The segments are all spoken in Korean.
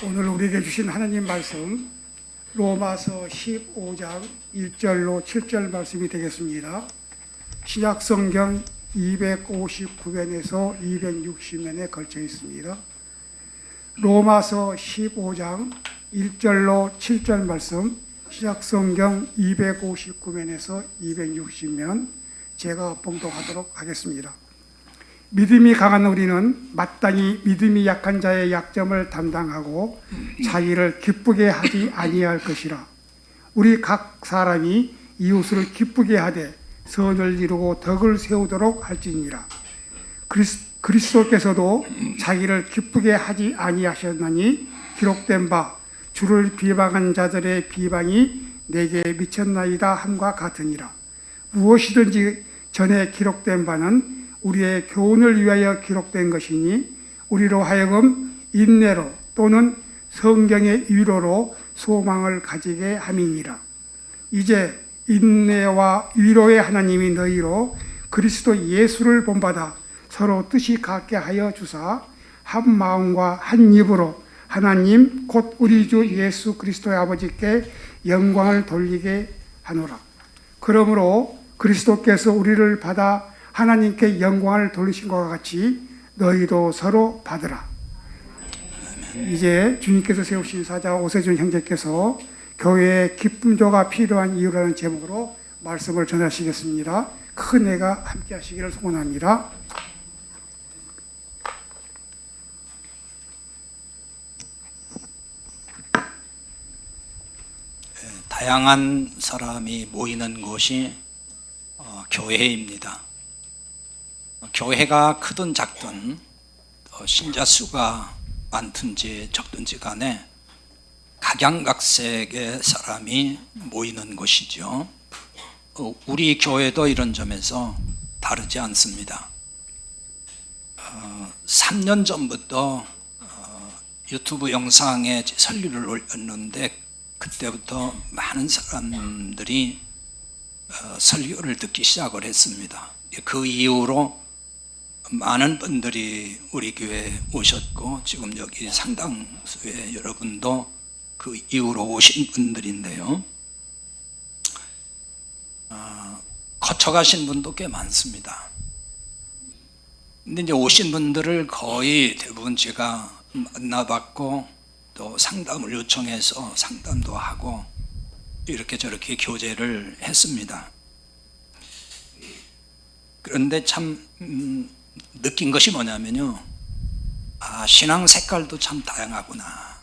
오늘 우리에게 주신 하나님 말씀 로마서 15장 1절로 7절 말씀이 되겠습니다. 신약성경 259면에서 260면에 걸쳐 있습니다. 로마서 15장 1절로 7절 말씀, 신약성경 259면에서 260면 제가 봉독하도록 하겠습니다. 믿음이 강한 우리는 마땅히 믿음이 약한 자의 약점을 담당하고 자기를 기쁘게 하지 아니할 것이라. 우리 각 사람이 이웃을 기쁘게 하되 선을 이루고 덕을 세우도록 할지니라. 그리스도께서도 자기를 기쁘게 하지 아니하셨나니 기록된 바 주를 비방한 자들의 비방이 내게 미쳤나이다 함과 같으니라. 무엇이든지 전에 기록된 바는 우리의 교훈을 위하여 기록된 것이니 우리로 하여금 인내로 또는 성경의 위로로 소망을 가지게 함이니라. 이제 인내와 위로의 하나님이 너희로 그리스도 예수를 본받아 서로 뜻이 같게 하여 주사 한 마음과 한 입으로 하나님 곧 우리 주 예수 그리스도의 아버지께 영광을 돌리게 하노라. 그러므로 그리스도께서 우리를 받아 하나님께 영광을 돌리신 것과 같이 너희도 서로 받으라. 이제 주님께서 세우신 사자 오세준 형제께서 교회에 기쁨조가 필요한 이유라는 제목으로 말씀을 전하시겠습니다. 큰 애가 함께 하시기를 소원합니다. 다양한 사람이 모이는 곳이 교회입니다. 교회가 크든 작든 신자 수가 많든지 적든지 간에 각양각색의 사람이 모이는 곳이죠. 우리 교회도 이런 점에서 다르지 않습니다. 3년 전부터 유튜브 영상에 설교를 올렸는데 그때부터 많은 사람들이 설교를 듣기 시작을 했습니다. 그 이후로 많은 분들이 우리 교회에 오셨고 지금 여기 상당수의 여러분도 그 이후로 오신 분들인데요. 거쳐가신 분도 꽤 많습니다. 근데 이제 오신 분들을 거의 대부분 제가 만나봤고 또 상담을 요청해서 상담도 하고 이렇게 저렇게 교제를 했습니다. 그런데 참 느낀 것이 뭐냐면요, 신앙 색깔도 참 다양하구나,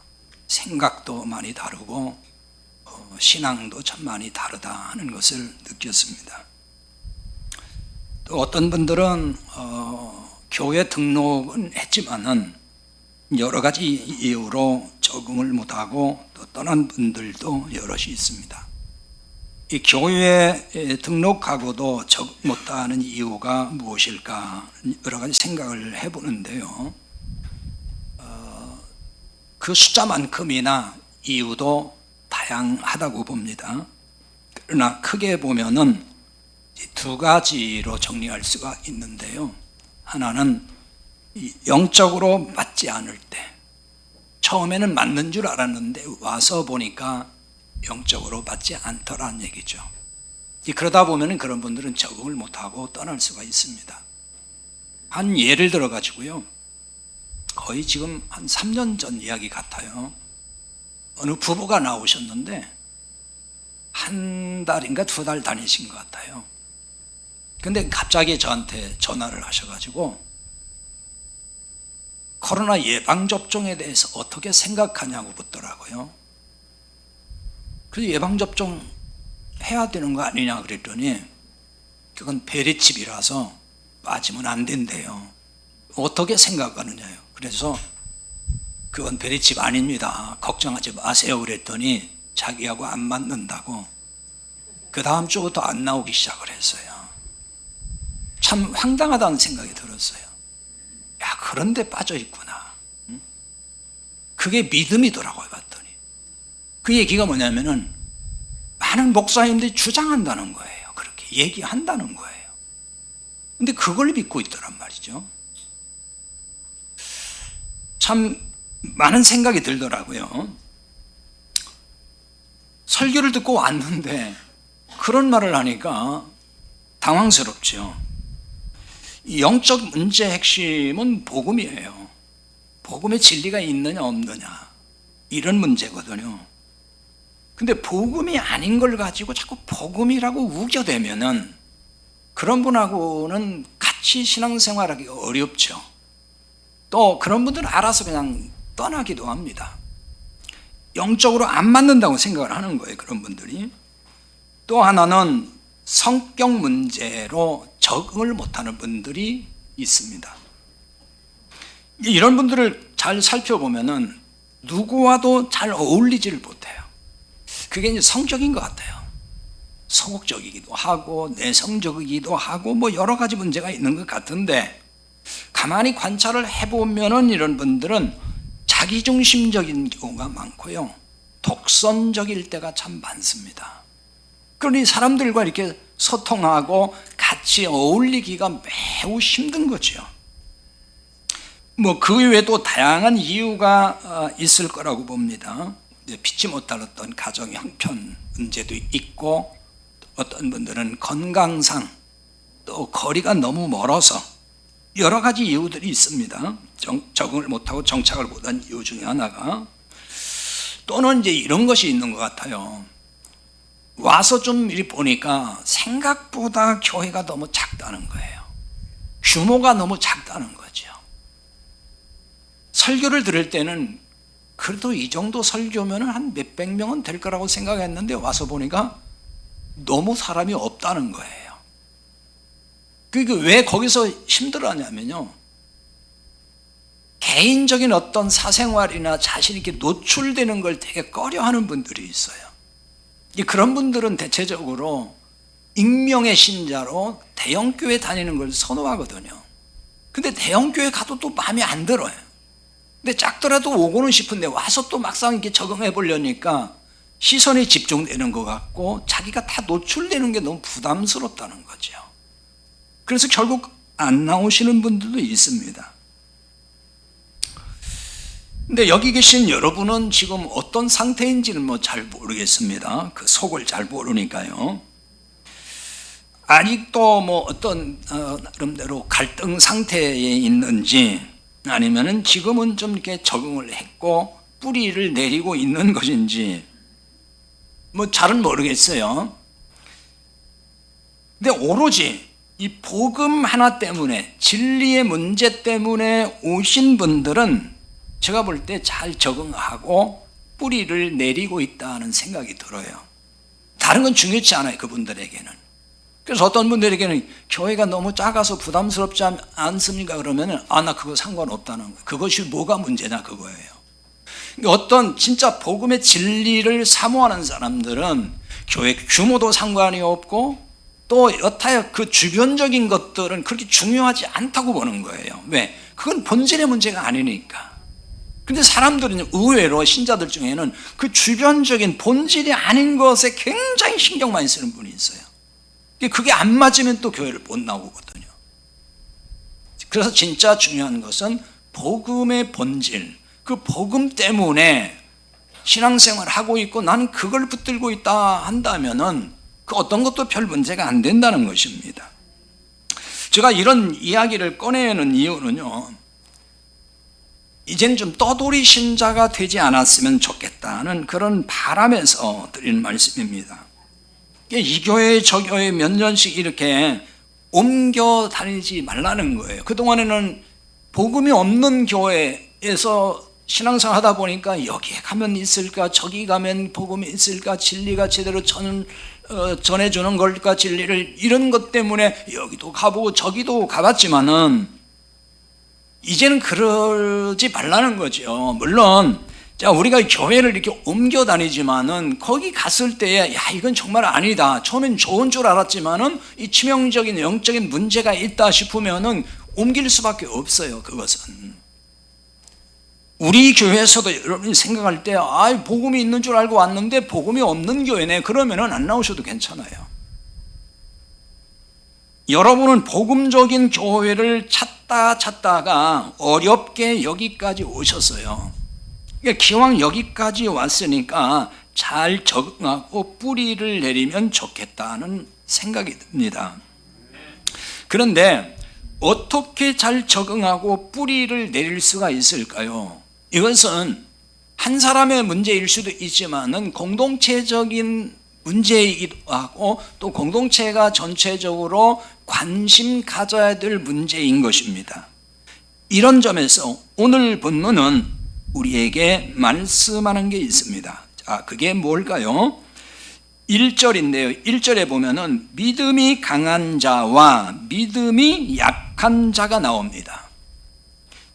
생각도 많이 다르고 신앙도 참 많이 다르다 하는 것을 느꼈습니다. 또 어떤 분들은 교회 등록은 했지만은 여러 가지 이유로 적응을 못하고 또 떠난 분들도 여럿이 있습니다. 이 교회에 등록하고도 적응 못하는 이유가 무엇일까 여러 가지 생각을 해보는데요. 그 숫자만큼이나 이유도 다양하다고 봅니다. 그러나 크게 보면은 두 가지로 정리할 수가 있는데요. 하나는 영적으로 맞지 않을 때, 처음에는 맞는 줄 알았는데 와서 보니까 영적으로 맞지 않더라는 얘기죠. 그러다 보면 그런 분들은 적응을 못하고 떠날 수가 있습니다. 한 예를 들어 가지고요, 거의 지금 한 3년 전 이야기 같아요. 어느 부부가 나오셨는데 한 달인가 2달 다니신 것 같아요. 근데 갑자기 저한테 전화를 하셔가지고 코로나 예방접종에 대해서 어떻게 생각하냐고 묻더라고요. 그래서 예방접종 해야 되는 거 아니냐 그랬더니 그건 베리칩이라서 맞으면 안 된대요. 어떻게 생각하느냐요. 그래서 그건 베리칩 아닙니다, 걱정하지 마세요 그랬더니 자기하고 안 맞는다고 그 다음 주부터 안 나오기 시작을 했어요. 참 황당하다는 생각이 들었어요. 야, 그런데 빠져 있구나. 그게 믿음이더라고요, 봤더니. 그 얘기가 뭐냐면은 많은 목사님들이 주장한다는 거예요. 그렇게 얘기한다는 거예요. 근데 그걸 믿고 있더란 말이죠. 참 많은 생각이 들더라고요. 설교를 듣고 왔는데 그런 말을 하니까 당황스럽죠. 이 영적 문제의 핵심은 복음이에요. 복음의 진리가 있느냐 없느냐, 이런 문제거든요. 근데 복음이 아닌 걸 가지고 자꾸 복음이라고 우겨대면은 그런 분하고는 같이 신앙생활하기가 어렵죠. 또 그런 분들은 알아서 그냥 떠나기도 합니다. 영적으로 안 맞는다고 생각을 하는 거예요, 그런 분들이. 또 하나는 성격 문제로 적응을 못하는 분들이 있습니다. 이런 분들을 잘 살펴보면은 누구와도 잘 어울리지를 못해요. 그게 이제 성적인 것 같아요. 소극적이기도 하고 내성적이기도 하고 뭐 여러 가지 문제가 있는 것 같은데, 가만히 관찰을 해보면은 이런 분들은 자기중심적인 경우가 많고요, 독선적일 때가 참 많습니다. 그러니 사람들과 이렇게 소통하고 같이 어울리기가 매우 힘든 거죠. 뭐 그 외에도 다양한 이유가 있을 거라고 봅니다. 피치 못할 어떤 가정 형편 문제도 있고, 어떤 분들은 건강상, 또 거리가 너무 멀어서 여러 가지 이유들이 있습니다. 적응을 못하고 정착을 못한 이유 중에 하나가, 또는 이제 이런 것이 있는 것 같아요. 와서 좀 이리 보니까 생각보다 교회가 너무 작다는 거예요. 규모가 너무 작다는 거죠. 설교를 들을 때는 그래도 이 정도 설교면 한 몇백 명은 될 거라고 생각했는데 와서 보니까 너무 사람이 없다는 거예요. 그게 왜 거기서 힘들어하냐면요, 개인적인 어떤 사생활이나 자신이 이렇게 노출되는 걸 되게 꺼려하는 분들이 있어요. 그런 분들은 대체적으로 익명의 신자로 대형교회 다니는 걸 선호하거든요. 근데 대형교회 가도 또 마음에 안 들어요. 근데 작더라도 오고는 싶은데 와서 또 막상 이렇게 적응해 보려니까 시선이 집중되는 것 같고 자기가 다 노출되는 게 너무 부담스럽다는 거죠. 그래서 결국 안 나오시는 분들도 있습니다. 근데 여기 계신 여러분은 지금 어떤 상태인지는 뭐 잘 모르겠습니다. 그 속을 잘 모르니까요. 아직도 뭐 어떤 나름대로 갈등 상태에 있는지, 아니면은 지금은 좀 이렇게 적응을 했고 뿌리를 내리고 있는 것인지 뭐 잘은 모르겠어요. 근데 오로지 이 복음 하나 때문에, 진리의 문제 때문에 오신 분들은 제가 볼 때 잘 적응하고 뿌리를 내리고 있다는 생각이 들어요. 다른 건 중요치 않아요, 그분들에게는. 그래서 어떤 분들에게는 교회가 너무 작아서 부담스럽지 않습니까? 그러면은 나 그거 상관없다는 거예요. 그것이 뭐가 문제냐 그거예요. 그러니까 어떤 진짜 복음의 진리를 사모하는 사람들은 교회 규모도 상관이 없고 또 여타여 그 주변적인 것들은 그렇게 중요하지 않다고 보는 거예요. 왜? 그건 본질의 문제가 아니니까. 근데 사람들은 의외로 신자들 중에는 그 주변적인 본질이 아닌 것에 굉장히 신경 많이 쓰는 분이 있어요. 그게 안 맞으면 또 교회를 못 나오거든요. 그래서 진짜 중요한 것은 복음의 본질, 그 복음 때문에 신앙생활을 하고 있고 나는 그걸 붙들고 있다 한다면은 그 어떤 것도 별 문제가 안 된다는 것입니다. 제가 이런 이야기를 꺼내는 이유는요, 이젠 좀 떠돌이 신자가 되지 않았으면 좋겠다는 그런 바람에서 드리는 말씀입니다. 이 교회 저 교회 몇 년씩 이렇게 옮겨 다니지 말라는 거예요. 그동안에는 복음이 없는 교회에서 신앙생활 하다 보니까 여기에 가면 있을까, 저기 가면 복음이 있을까, 진리가 제대로 전해주는 걸까, 진리를, 이런 것 때문에 여기도 가보고 저기도 가봤지만은 이제는 그러지 말라는 거죠. 물론 자, 우리가 교회를 이렇게 옮겨 다니지만은 거기 갔을 때에 이건 정말 아니다, 처음엔 좋은 줄 알았지만은 이 치명적인 영적인 문제가 있다 싶으면은 옮길 수밖에 없어요. 그것은 우리 교회에서도 여러분이 생각할 때 복음이 있는 줄 알고 왔는데 복음이 없는 교회네, 그러면은 안 나오셔도 괜찮아요. 여러분은 복음적인 교회를 찾다가 어렵게 여기까지 오셨어요. 그러니까 기왕 여기까지 왔으니까 잘 적응하고 뿌리를 내리면 좋겠다는 생각이 듭니다. 그런데 어떻게 잘 적응하고 뿌리를 내릴 수가 있을까요? 이것은 한 사람의 문제일 수도 있지만은 공동체적인 문제이기도 하고 또 공동체가 전체적으로 관심 가져야 될 문제인 것입니다. 이런 점에서 오늘 본문은 우리에게 말씀하는 게 있습니다. 자, 그게 뭘까요? 1절인데요. 1절에 보면은 믿음이 강한 자와 믿음이 약한 자가 나옵니다.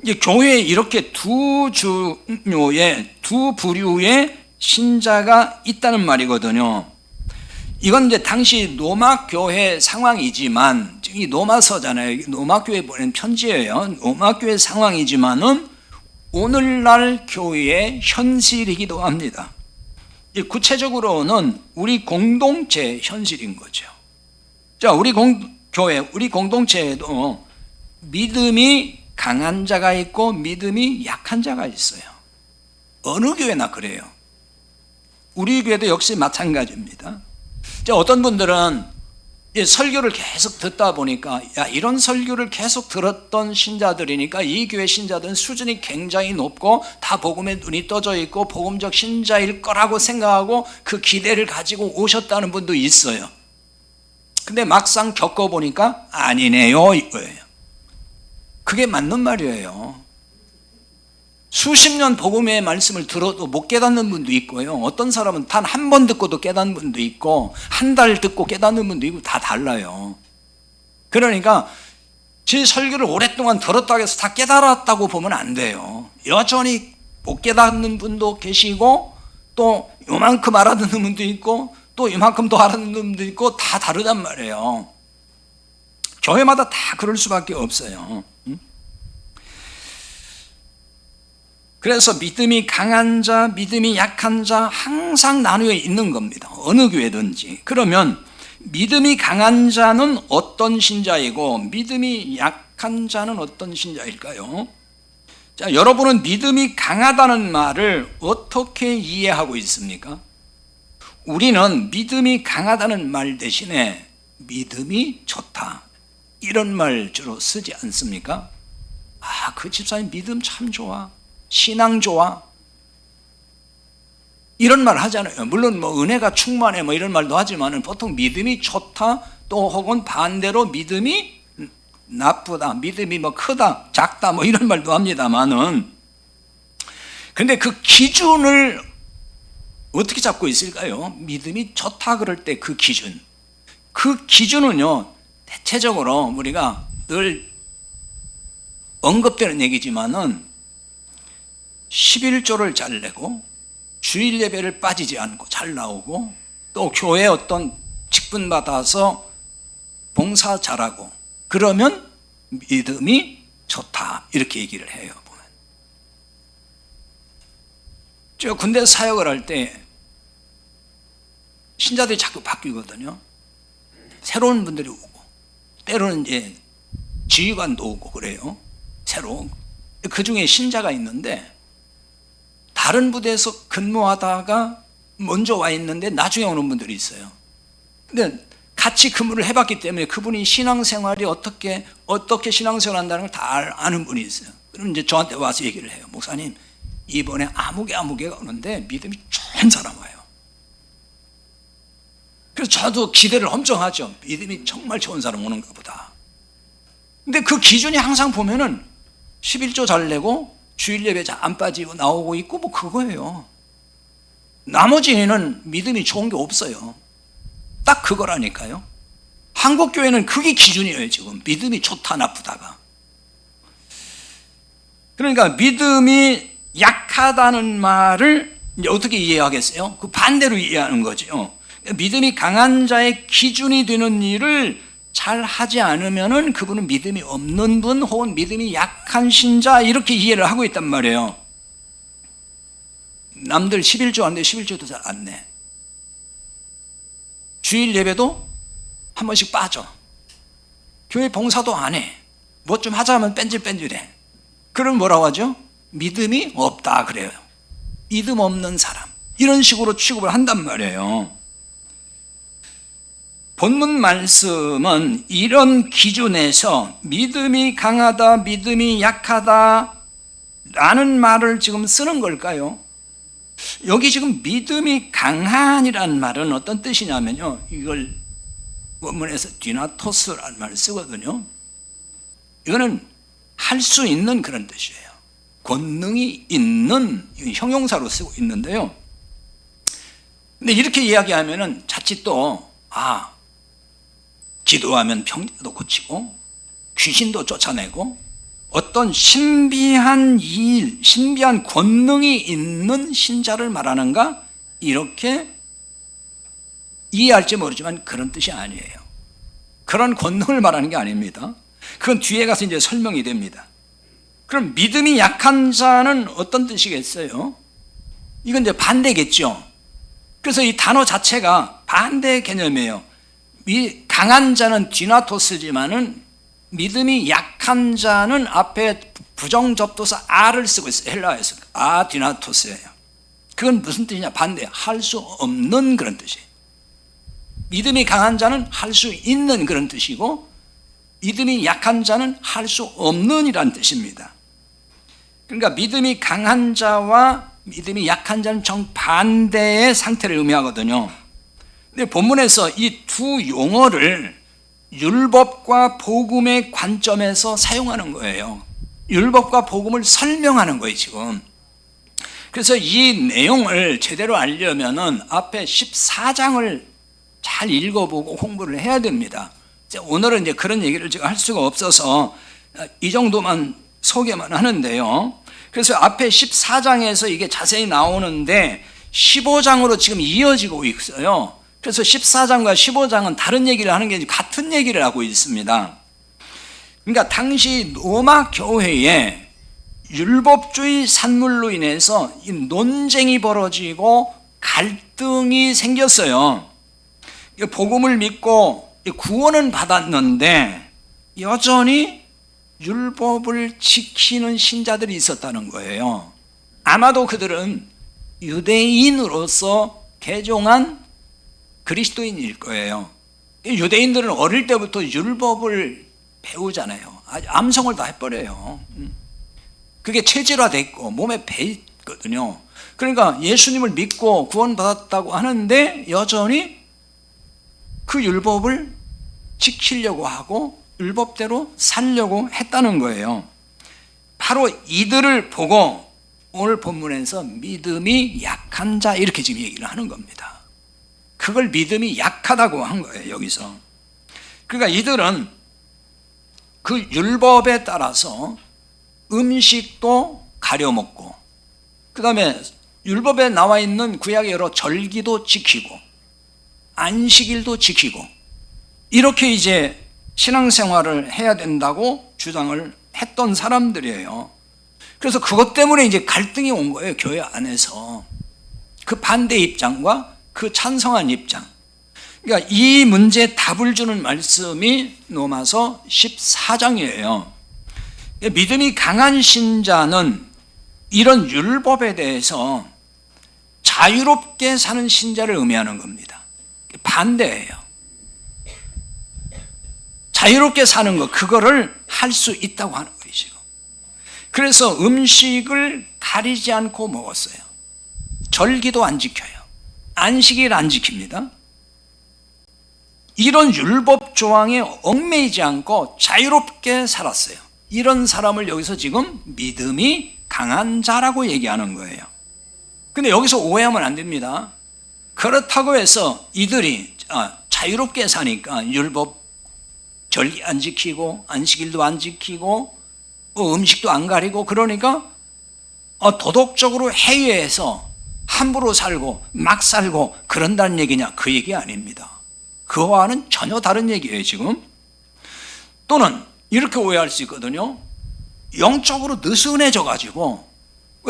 이제 교회에 이렇게 두 부류의 신자가 있다는 말이거든요. 이건 이제 당시 로마 교회 상황이지만, 이 로마서잖아요. 로마 교회 보낸 편지예요. 로마 교회 상황이지만은 오늘날 교회의 현실이기도 합니다. 구체적으로는 우리 공동체 현실인 거죠. 자, 우리 교회, 우리 공동체에도 믿음이 강한 자가 있고 믿음이 약한 자가 있어요. 어느 교회나 그래요. 우리 교회도 역시 마찬가지입니다. 자, 어떤 분들은 설교를 계속 듣다 보니까 야, 이런 설교를 계속 들었던 신자들이니까 이 교회 신자들은 수준이 굉장히 높고 다 복음에 눈이 떠져 있고 복음적 신자일 거라고 생각하고 그 기대를 가지고 오셨다는 분도 있어요. 근데 막상 겪어보니까 아니네요 이거예요. 그게 맞는 말이에요. 수십 년 복음의 말씀을 들어도 못 깨닫는 분도 있고요. 어떤 사람은 단 한 번 듣고도 깨닫는 분도 있고 한 달 듣고 깨닫는 분도 있고 다 달라요. 그러니까 제 설교를 오랫동안 들었다고 해서 다 깨달았다고 보면 안 돼요. 여전히 못 깨닫는 분도 계시고 또 요만큼 알아듣는 분도 있고 또 이만큼 더 알아듣는 분도 있고 다 다르단 말이에요. 교회마다 다 그럴 수밖에 없어요. 그래서 믿음이 강한 자, 믿음이 약한 자 항상 나누어 있는 겁니다. 어느 교회든지. 그러면 믿음이 강한 자는 어떤 신자이고 믿음이 약한 자는 어떤 신자일까요? 자, 여러분은 믿음이 강하다는 말을 어떻게 이해하고 있습니까? 우리는 믿음이 강하다는 말 대신에 믿음이 좋다 이런 말 주로 쓰지 않습니까? 아, 그 집사님 믿음 참 좋아, 신앙 좋아, 이런 말 하잖아요. 물론 뭐 은혜가 충만해 뭐 이런 말도 하지만 보통 믿음이 좋다 또 혹은 반대로 믿음이 나쁘다, 믿음이 뭐 크다 작다 뭐 이런 말도 합니다만은, 근데 그 기준을 어떻게 잡고 있을까요? 믿음이 좋다 그럴 때 그 기준은요 대체적으로 우리가 늘 언급되는 얘기지만은 11조를 잘 내고 주일 예배를 빠지지 않고 잘 나오고 또 교회 어떤 직분 받아서 봉사 잘하고 그러면 믿음이 좋다 이렇게 얘기를 해요. 보면 저 군대 사역을 할 때 신자들이 자꾸 바뀌거든요. 새로운 분들이 오고 때로는 이제 지휘관도 오고 그래요. 새로 그 중에 신자가 있는데 다른 부대에서 근무하다가 먼저 와 있는데 나중에 오는 분들이 있어요. 근데 같이 근무를 해봤기 때문에 그분이 신앙생활이 어떻게 신앙생활 한다는 걸 다 아는 분이 있어요. 그럼 이제 저한테 와서 얘기를 해요. 목사님, 이번에 아무개가 오는데 믿음이 좋은 사람 와요. 그래서 저도 기대를 엄청 하죠. 믿음이 정말 좋은 사람 오는가 보다. 근데 그 기준이 항상 보면은 11조 잘 내고 주일 예배 잘 안 빠지고 나오고 있고 뭐 그거예요. 나머지는 믿음이 좋은 게 없어요. 딱 그거라니까요. 한국 교회는 그게 기준이에요. 지금 믿음이 좋다 나쁘다가. 그러니까 믿음이 약하다는 말을 이제 어떻게 이해하겠어요? 그 반대로 이해하는 거죠. 믿음이 강한 자의 기준이 되는 일을 잘 하지 않으면은 그분은 믿음이 없는 분 혹은 믿음이 약한 신자 이렇게 이해를 하고 있단 말이에요. 남들 11조 하는데 11조도 잘 안 내. 주일 예배도 한 번씩 빠져. 교회 봉사도 안 해. 뭐 좀 하자 하면 뺀질뺀질해. 그럼 뭐라고 하죠? 믿음이 없다 그래요. 믿음 없는 사람, 이런 식으로 취급을 한단 말이에요. 본문 말씀은 이런 기준에서 믿음이 강하다, 믿음이 약하다 라는 말을 지금 쓰는 걸까요? 여기 지금 믿음이 강한이라는 말은 어떤 뜻이냐면요, 이걸 원문에서 디나토스라는 말을 쓰거든요. 이거는 할 수 있는 그런 뜻이에요. 권능이 있는 형용사로 쓰고 있는데요. 근데 이렇게 이야기하면은 자칫 또 기도하면 병도 고치고 귀신도 쫓아내고 어떤 신비한 일, 신비한 권능이 있는 신자를 말하는가? 이렇게 이해할지 모르지만 그런 뜻이 아니에요. 그런 권능을 말하는 게 아닙니다. 그건 뒤에 가서 이제 설명이 됩니다. 그럼 믿음이 약한 자는 어떤 뜻이겠어요? 이건 이제 반대겠죠. 그래서 이 단어 자체가 반대 개념이에요. 강한 자는 디나토스지만은 믿음이 약한 자는 앞에 부정접두사 아를 쓰고 있어요. 헬라어에서 디나토스예요. 그건 무슨 뜻이냐? 반대, 할 수 없는 그런 뜻이에요. 믿음이 강한 자는 할 수 있는 그런 뜻이고, 믿음이 약한 자는 할 수 없는 이란 뜻입니다. 그러니까 믿음이 강한 자와 믿음이 약한 자는 정반대의 상태를 의미하거든요. 근데 본문에서 이 두 용어를 율법과 복음의 관점에서 사용하는 거예요. 율법과 복음을 설명하는 거예요, 지금. 그래서 이 내용을 제대로 알려면은 앞에 14장을 잘 읽어보고 공부를 해야 됩니다. 오늘은 이제 그런 얘기를 제가 할 수가 없어서 이 정도만 소개만 하는데요. 그래서 앞에 14장에서 이게 자세히 나오는데 15장으로 지금 이어지고 있어요. 그래서 14장과 15장은 다른 얘기를 하는 게 아니라 같은 얘기를 하고 있습니다. 그러니까 당시 로마 교회에 율법주의 산물로 인해서 이 논쟁이 벌어지고 갈등이 생겼어요. 복음을 믿고 구원은 받았는데 여전히 율법을 지키는 신자들이 있었다는 거예요. 아마도 그들은 유대인으로서 개종한 그리스도인일 거예요. 유대인들은 어릴 때부터 율법을 배우잖아요. 암송을 다 해버려요. 그게 체질화돼 있고 몸에 배 있거든요. 그러니까 예수님을 믿고 구원받았다고 하는데 여전히 그 율법을 지키려고 하고 율법대로 살려고 했다는 거예요. 바로 이들을 보고 오늘 본문에서 믿음이 약한 자 이렇게 지금 얘기를 하는 겁니다. 그걸 믿음이 약하다고 한 거예요, 여기서. 그러니까 이들은 그 율법에 따라서 음식도 가려먹고, 그 다음에 율법에 나와 있는 구약의 여러 절기도 지키고, 안식일도 지키고, 이렇게 이제 신앙생활을 해야 된다고 주장을 했던 사람들이에요. 그래서 그것 때문에 이제 갈등이 온 거예요, 교회 안에서. 그 반대 입장과 그 찬성한 입장. 그러니까 이 문제에 답을 주는 말씀이 로마서 14장이에요. 믿음이 강한 신자는 이런 율법에 대해서 자유롭게 사는 신자를 의미하는 겁니다. 반대예요. 자유롭게 사는 것, 그거를 할 수 있다고 하는 거예요, 지금. 그래서 음식을 가리지 않고 먹었어요. 절기도 안 지켜요. 안식일 안 지킵니다. 이런 율법 조항에 얽매이지 않고 자유롭게 살았어요. 이런 사람을 여기서 지금 믿음이 강한 자라고 얘기하는 거예요. 근데 여기서 오해하면 안 됩니다. 그렇다고 해서 이들이 자유롭게 사니까 율법 절기 안 지키고 안식일도 안 지키고 음식도 안 가리고 그러니까 도덕적으로 해외에서 함부로 살고 막 살고 그런다는 얘기냐? 그 얘기 아닙니다. 그와는 전혀 다른 얘기예요, 지금. 또는 이렇게 오해할 수 있거든요. 영적으로 느슨해져 가지고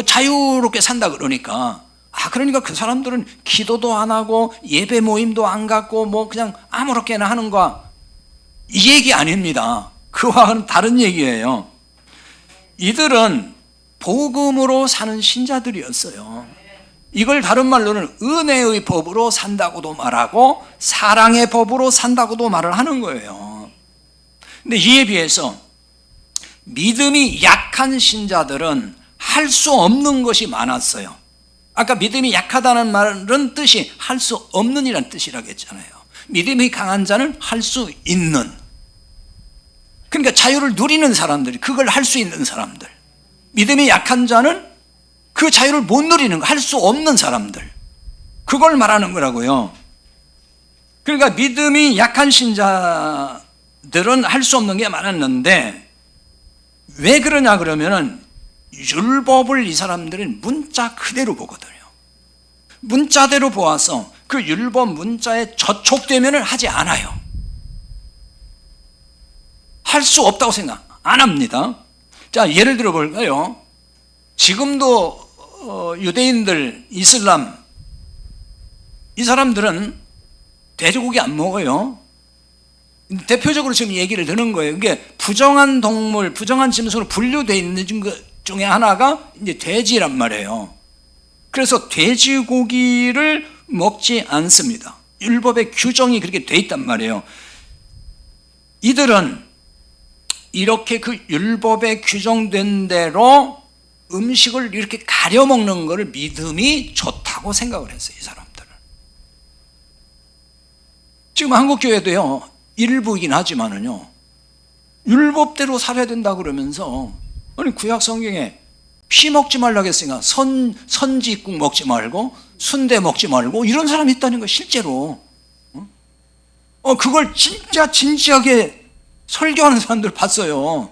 자유롭게 산다 그러니까 그러니까 그 사람들은 기도도 안 하고 예배 모임도 안 갖고 뭐 그냥 아무렇게나 하는 거야. 이 얘기 아닙니다. 그와는 다른 얘기예요. 이들은 복음으로 사는 신자들이었어요. 이걸 다른 말로는 은혜의 법으로 산다고도 말하고 사랑의 법으로 산다고도 말을 하는 거예요. 근데 이에 비해서 믿음이 약한 신자들은 할 수 없는 것이 많았어요. 아까 믿음이 약하다는 말은 뜻이 할 수 없는 이란 뜻이라고 했잖아요. 믿음이 강한 자는 할 수 있는, 그러니까 자유를 누리는 사람들이, 그걸 할 수 있는 사람들. 믿음이 약한 자는 그 자유를 못 누리는 거, 할 수 없는 사람들, 그걸 말하는 거라고요. 그러니까 믿음이 약한 신자들은 할 수 없는 게 많았는데, 왜 그러냐 그러면은 율법을 이 사람들은 문자 그대로 보거든요. 문자대로 보아서 그 율법 문자에 저촉되면은 하지 않아요. 할 수 없다고 생각 안 합니다. 자, 예를 들어 볼까요? 지금도 유대인들, 이슬람, 이 사람들은 돼지고기 안 먹어요. 대표적으로 지금 얘기를 드는 거예요. 이게 부정한 동물, 부정한 짐승으로 분류되어 있는 것 중에 하나가 이제 돼지란 말이에요. 그래서 돼지고기를 먹지 않습니다. 율법의 규정이 그렇게 돼 있단 말이에요. 이들은 이렇게 그 율법에 규정된 대로 음식을 이렇게 가려 먹는 것을 믿음이 좋다고 생각을 했어요, 이 사람들은. 지금 한국 교회도요, 일부이긴 하지만은요, 율법대로 살아야 된다 그러면서, 아니 구약 성경에 피 먹지 말라고 했으니까 선지국 먹지 말고 순대 먹지 말고 이런 사람이 있다는 거 실제로. 그걸 진짜 진지하게 설교하는 사람들 봤어요.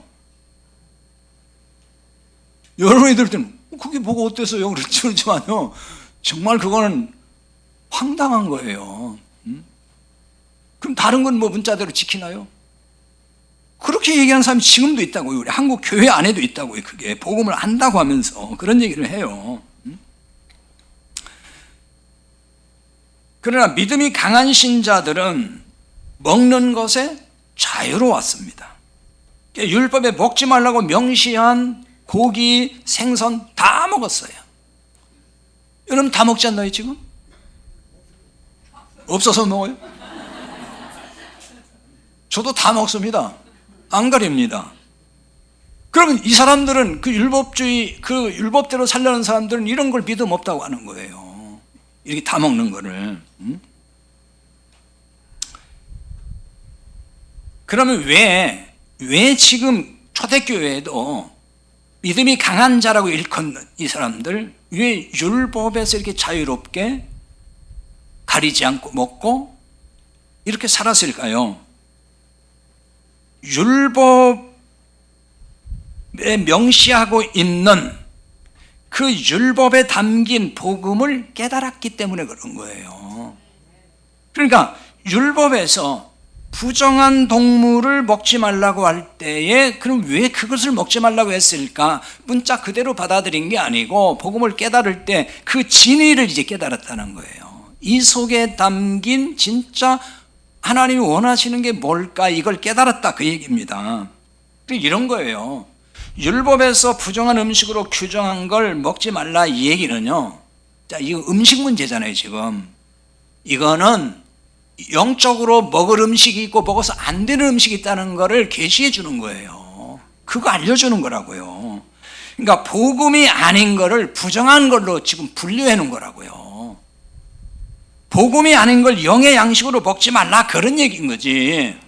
여러분들 때는 그게 뭐가 어때서요? 그렇지만요, 정말 그거는 황당한 거예요. 그럼 다른 건 뭐 문자대로 지키나요? 그렇게 얘기하는 사람이 지금도 있다고요. 우리 한국 교회 안에도 있다고요. 그게 복음을 안다고 하면서 그런 얘기를 해요. 그러나 믿음이 강한 신자들은 먹는 것에 자유로웠습니다. 율법에 먹지 말라고 명시한 고기, 생선 다 먹었어요. 여러분 다 먹지 않나요 지금? 없어서 먹어요? 저도 다 먹습니다. 안 가립니다. 그러면 이 사람들은 그 율법주의, 그 율법대로 살려는 사람들은 이런 걸 믿음 없다고 하는 거예요. 이렇게 다 먹는 거를. 그러면 왜 지금 초대교회에도 믿음이 강한 자라고 일컫는 이 사람들, 왜 율법에서 이렇게 자유롭게 가리지 않고 먹고 이렇게 살았을까요? 율법에 명시하고 있는 그 율법에 담긴 복음을 깨달았기 때문에 그런 거예요. 그러니까 율법에서 부정한 동물을 먹지 말라고 할 때에 그럼 왜 그것을 먹지 말라고 했을까? 문자 그대로 받아들인 게 아니고 복음을 깨달을 때 그 진리를 이제 깨달았다는 거예요. 이 속에 담긴 진짜 하나님이 원하시는 게 뭘까? 이걸 깨달았다 그 얘기입니다. 이런 거예요. 율법에서 부정한 음식으로 규정한 걸 먹지 말라 이 얘기는요, 자, 이거 음식 문제잖아요 지금. 이거는 영적으로 먹을 음식이 있고 먹어서 안 되는 음식이 있다는 거를 계시해 주는 거예요. 그거 알려주는 거라고요. 그러니까 복음이 아닌 거를 부정한 걸로 지금 분류해 놓은 거라고요. 복음이 아닌 걸 영의 양식으로 먹지 말라 그런 얘기인 거지.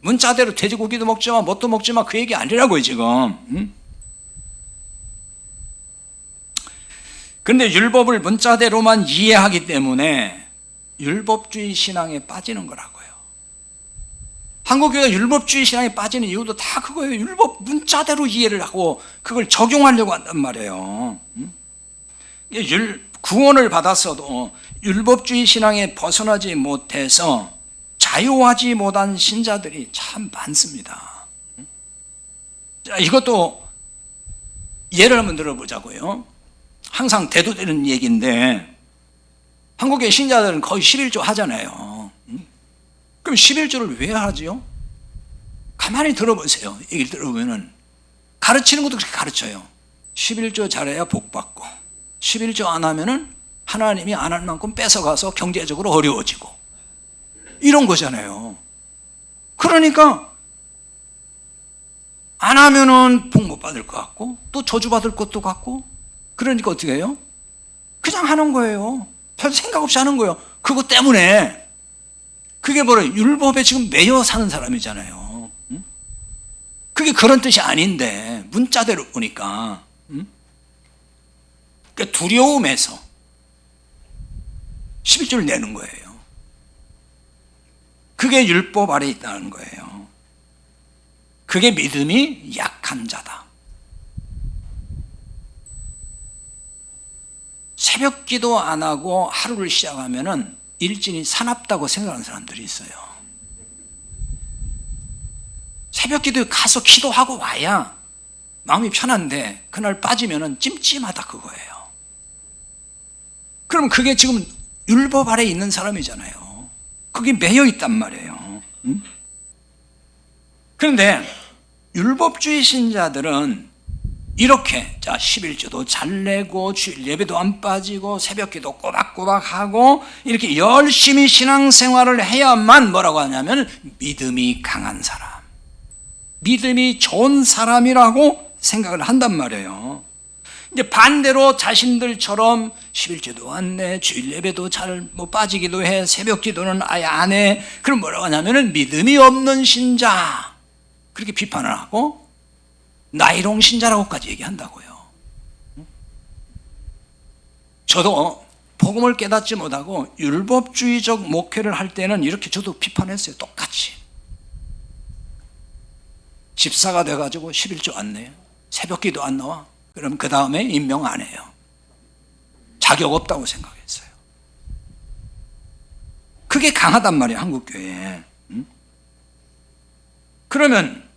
문자대로 돼지고기도 먹지 마, 뭣도 먹지 마 그 얘기 아니라고요 지금. 그런데 율법을 문자대로만 이해하기 때문에 율법주의 신앙에 빠지는 거라고요. 한국교회가 율법주의 신앙에 빠지는 이유도 다 그거예요. 율법 문자대로 이해를 하고 그걸 적용하려고 한단 말이에요. 구원을 받았어도 율법주의 신앙에 벗어나지 못해서 자유하지 못한 신자들이 참 많습니다. 자, 이것도 예를 한번 들어보자고요. 항상 대두되는 얘기인데 한국의 신자들은 거의 11조 하잖아요. 그럼 11조를 왜 하지요? 가만히 들어보세요. 얘기를 들어보면은 가르치는 것도 그렇게 가르쳐요. 11조 잘해야 복 받고 11조 안 하면은 하나님이 안 할 만큼 뺏어가서 경제적으로 어려워지고 이런 거잖아요. 그러니까 안 하면은 복 못 받을 것 같고 또 저주받을 것도 같고, 그러니까 어떻게 해요? 그냥 하는 거예요. 별 생각 없이 하는 거예요. 그것 때문에. 그게 뭐래? 율법에 지금 매여 사는 사람이잖아요. 응? 그게 그런 뜻이 아닌데 문자대로 보니까, 응? 그러니까 두려움에서 11조를 내는 거예요. 그게 율법 아래 있다는 거예요. 그게 믿음이 약한 자다. 새벽 기도 안 하고 하루를 시작하면은 일진이 사납다고 생각하는 사람들이 있어요. 새벽 기도에 가서 기도하고 와야 마음이 편한데 그날 빠지면은 찜찜하다 그거예요. 그럼 그게 지금 율법 아래 있는 사람이잖아요. 그게 매여 있단 말이에요. 응? 그런데 율법주의 신자들은 이렇게, 자, 11조도 잘 내고 주일 예배도 안 빠지고 새벽 기도 꼬박꼬박 하고 이렇게 열심히 신앙생활을 해야만 뭐라고 하냐면 믿음이 강한 사람, 믿음이 좋은 사람이라고 생각을 한단 말이에요. 이제 반대로 자신들처럼 11조도 안 내, 주일 예배도 잘 뭐 빠지기도 해, 새벽 기도는 아예 안 해, 그럼 뭐라고 하냐면은 믿음이 없는 신자, 그렇게 비판을 하고 나이롱 신자라고까지 얘기한다고요. 저도 복음을 깨닫지 못하고 율법주의적 목회를 할 때는 이렇게 저도 비판했어요. 똑같이. 집사가 돼가지고 11조 안 내요, 새벽 기도 안 나와, 그럼 그 다음에 임명 안 해요. 자격 없다고 생각했어요. 그게 강하단 말이에요, 한국교회에. 그러면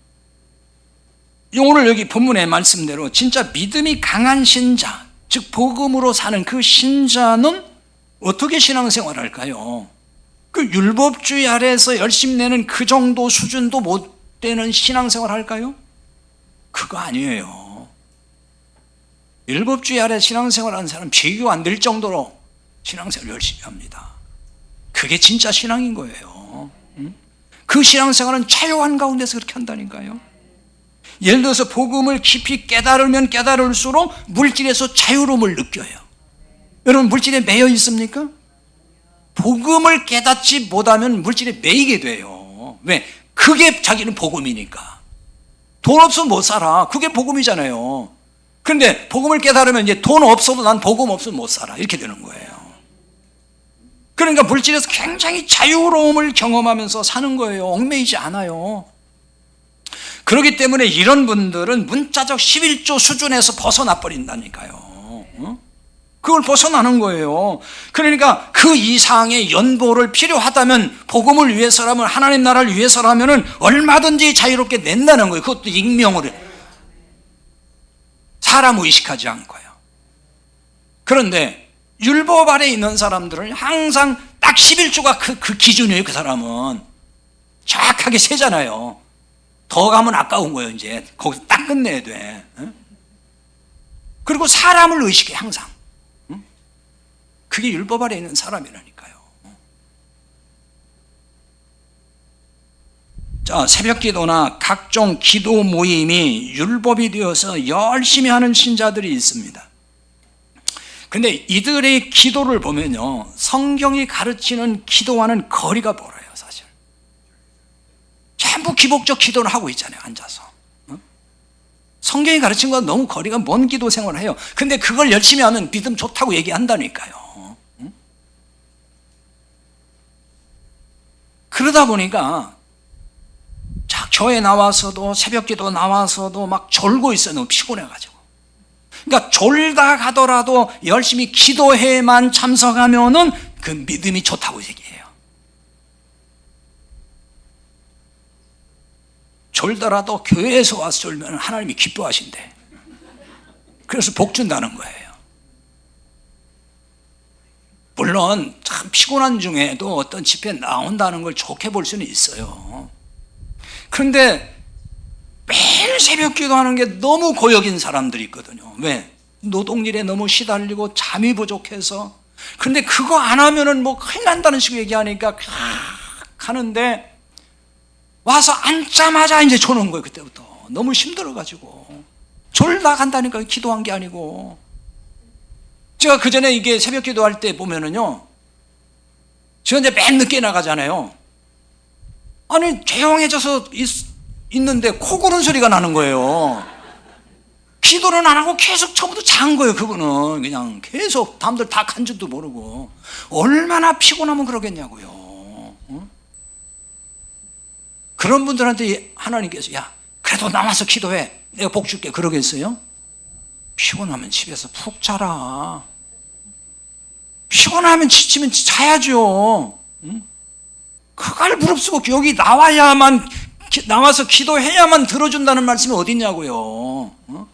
오늘 여기 본문의 말씀대로 진짜 믿음이 강한 신자, 즉 복음으로 사는 그 신자는 어떻게 신앙생활을 할까요? 그 율법주의 아래에서 열심히 내는 그 정도 수준도 못 되는 신앙생활을 할까요? 그거 아니에요. 율법주의 아래 신앙생활하는 사람 비교 안 될 정도로 신앙생활 열심히 합니다. 그게 진짜 신앙인 거예요. 그 신앙생활은 자유한 가운데서 그렇게 한다니까요. 예를 들어서 복음을 깊이 깨달으면 깨달을수록 물질에서 자유로움을 느껴요. 여러분, 물질에 매여 있습니까? 복음을 깨닫지 못하면 물질에 매이게 돼요. 왜? 그게 자기는 복음이니까. 돈 없으면 못 살아. 그게 복음이잖아요. 그런데 복음을 깨달으면 이제 돈 없어도 난 복음 없으면 못 살아, 이렇게 되는 거예요. 그러니까 물질에서 굉장히 자유로움을 경험하면서 사는 거예요. 얽매이지 않아요. 그렇기 때문에 이런 분들은 문자적 11조 수준에서 벗어나 버린다니까요. 그걸 벗어나는 거예요. 그러니까 그 이상의 연보를 필요하다면, 복음을 위해서라면, 하나님 나라를 위해서라면 얼마든지 자유롭게 낸다는 거예요. 그것도 익명으로, 사람 의식하지 않고요. 그런데 율법 아래 있는 사람들은 항상 딱 11조가 그 기준이에요. 그 사람은 정확하게 세잖아요. 더 가면 아까운 거예요. 이제 거기서 딱 끝내야 돼. 그리고 사람을 의식해, 항상. 그게 율법 아래 있는 사람이라니까요. 자, 새벽 기도나 각종 기도 모임이 율법이 되어서 열심히 하는 신자들이 있습니다. 근데 이들의 기도를 보면요, 성경이 가르치는 기도와는 거리가 멀어요, 사실. 전부 기복적 기도를 하고 있잖아요, 앉아서. 성경이 가르친 것과 너무 거리가 먼 기도 생활을 해요. 근데 그걸 열심히 하면 믿음 좋다고 얘기한다니까요. 그러다 보니까 교회 나와서도, 새벽 기도 나와서도 막 졸고 있어요. 너무 피곤해가지고. 그러니까 졸다 가더라도 열심히 기도회만 참석하면은 그 믿음이 좋다고 얘기해요. 졸더라도 교회에서 와서 졸면 하나님이 기뻐하신대. 그래서 복 준다는 거예요. 물론 참 피곤한 중에도 어떤 집회에 나온다는 걸 좋게 볼 수는 있어요. 그런데 매일 새벽 기도하는 게 너무 고역인 사람들이 있거든요. 왜? 노동일에 너무 시달리고 잠이 부족해서, 그런데 그거 안 하면은 뭐 큰일 난다는 식으로 얘기하니까 하는데 와서 앉자마자 이제 조는 거예요. 그때부터 너무 힘들어가지고 졸다 간다니까. 기도한 게 아니고. 제가 그 전에 이게 새벽 기도할 때 보면은요, 제가 이제 맨 늦게 나가잖아요. 아니 조용해져서 있는데 코 고는 소리가 나는 거예요. 기도는 안 하고 계속 처음부터 잔 거예요. 그분은 그냥 계속 남들 다 간 줄도 모르고. 얼마나 피곤하면 그러겠냐고요. 어? 그런 분들한테 하나님께서 야 그래도 나와서 기도해 내가 복 줄게 그러겠어요? 피곤하면 집에서 푹 자라. 피곤하면 지치면 자야죠. 응? 그걸 무릅쓰고 여기 나와서 기도해야만 들어준다는 말씀이 어딨냐고요. 어?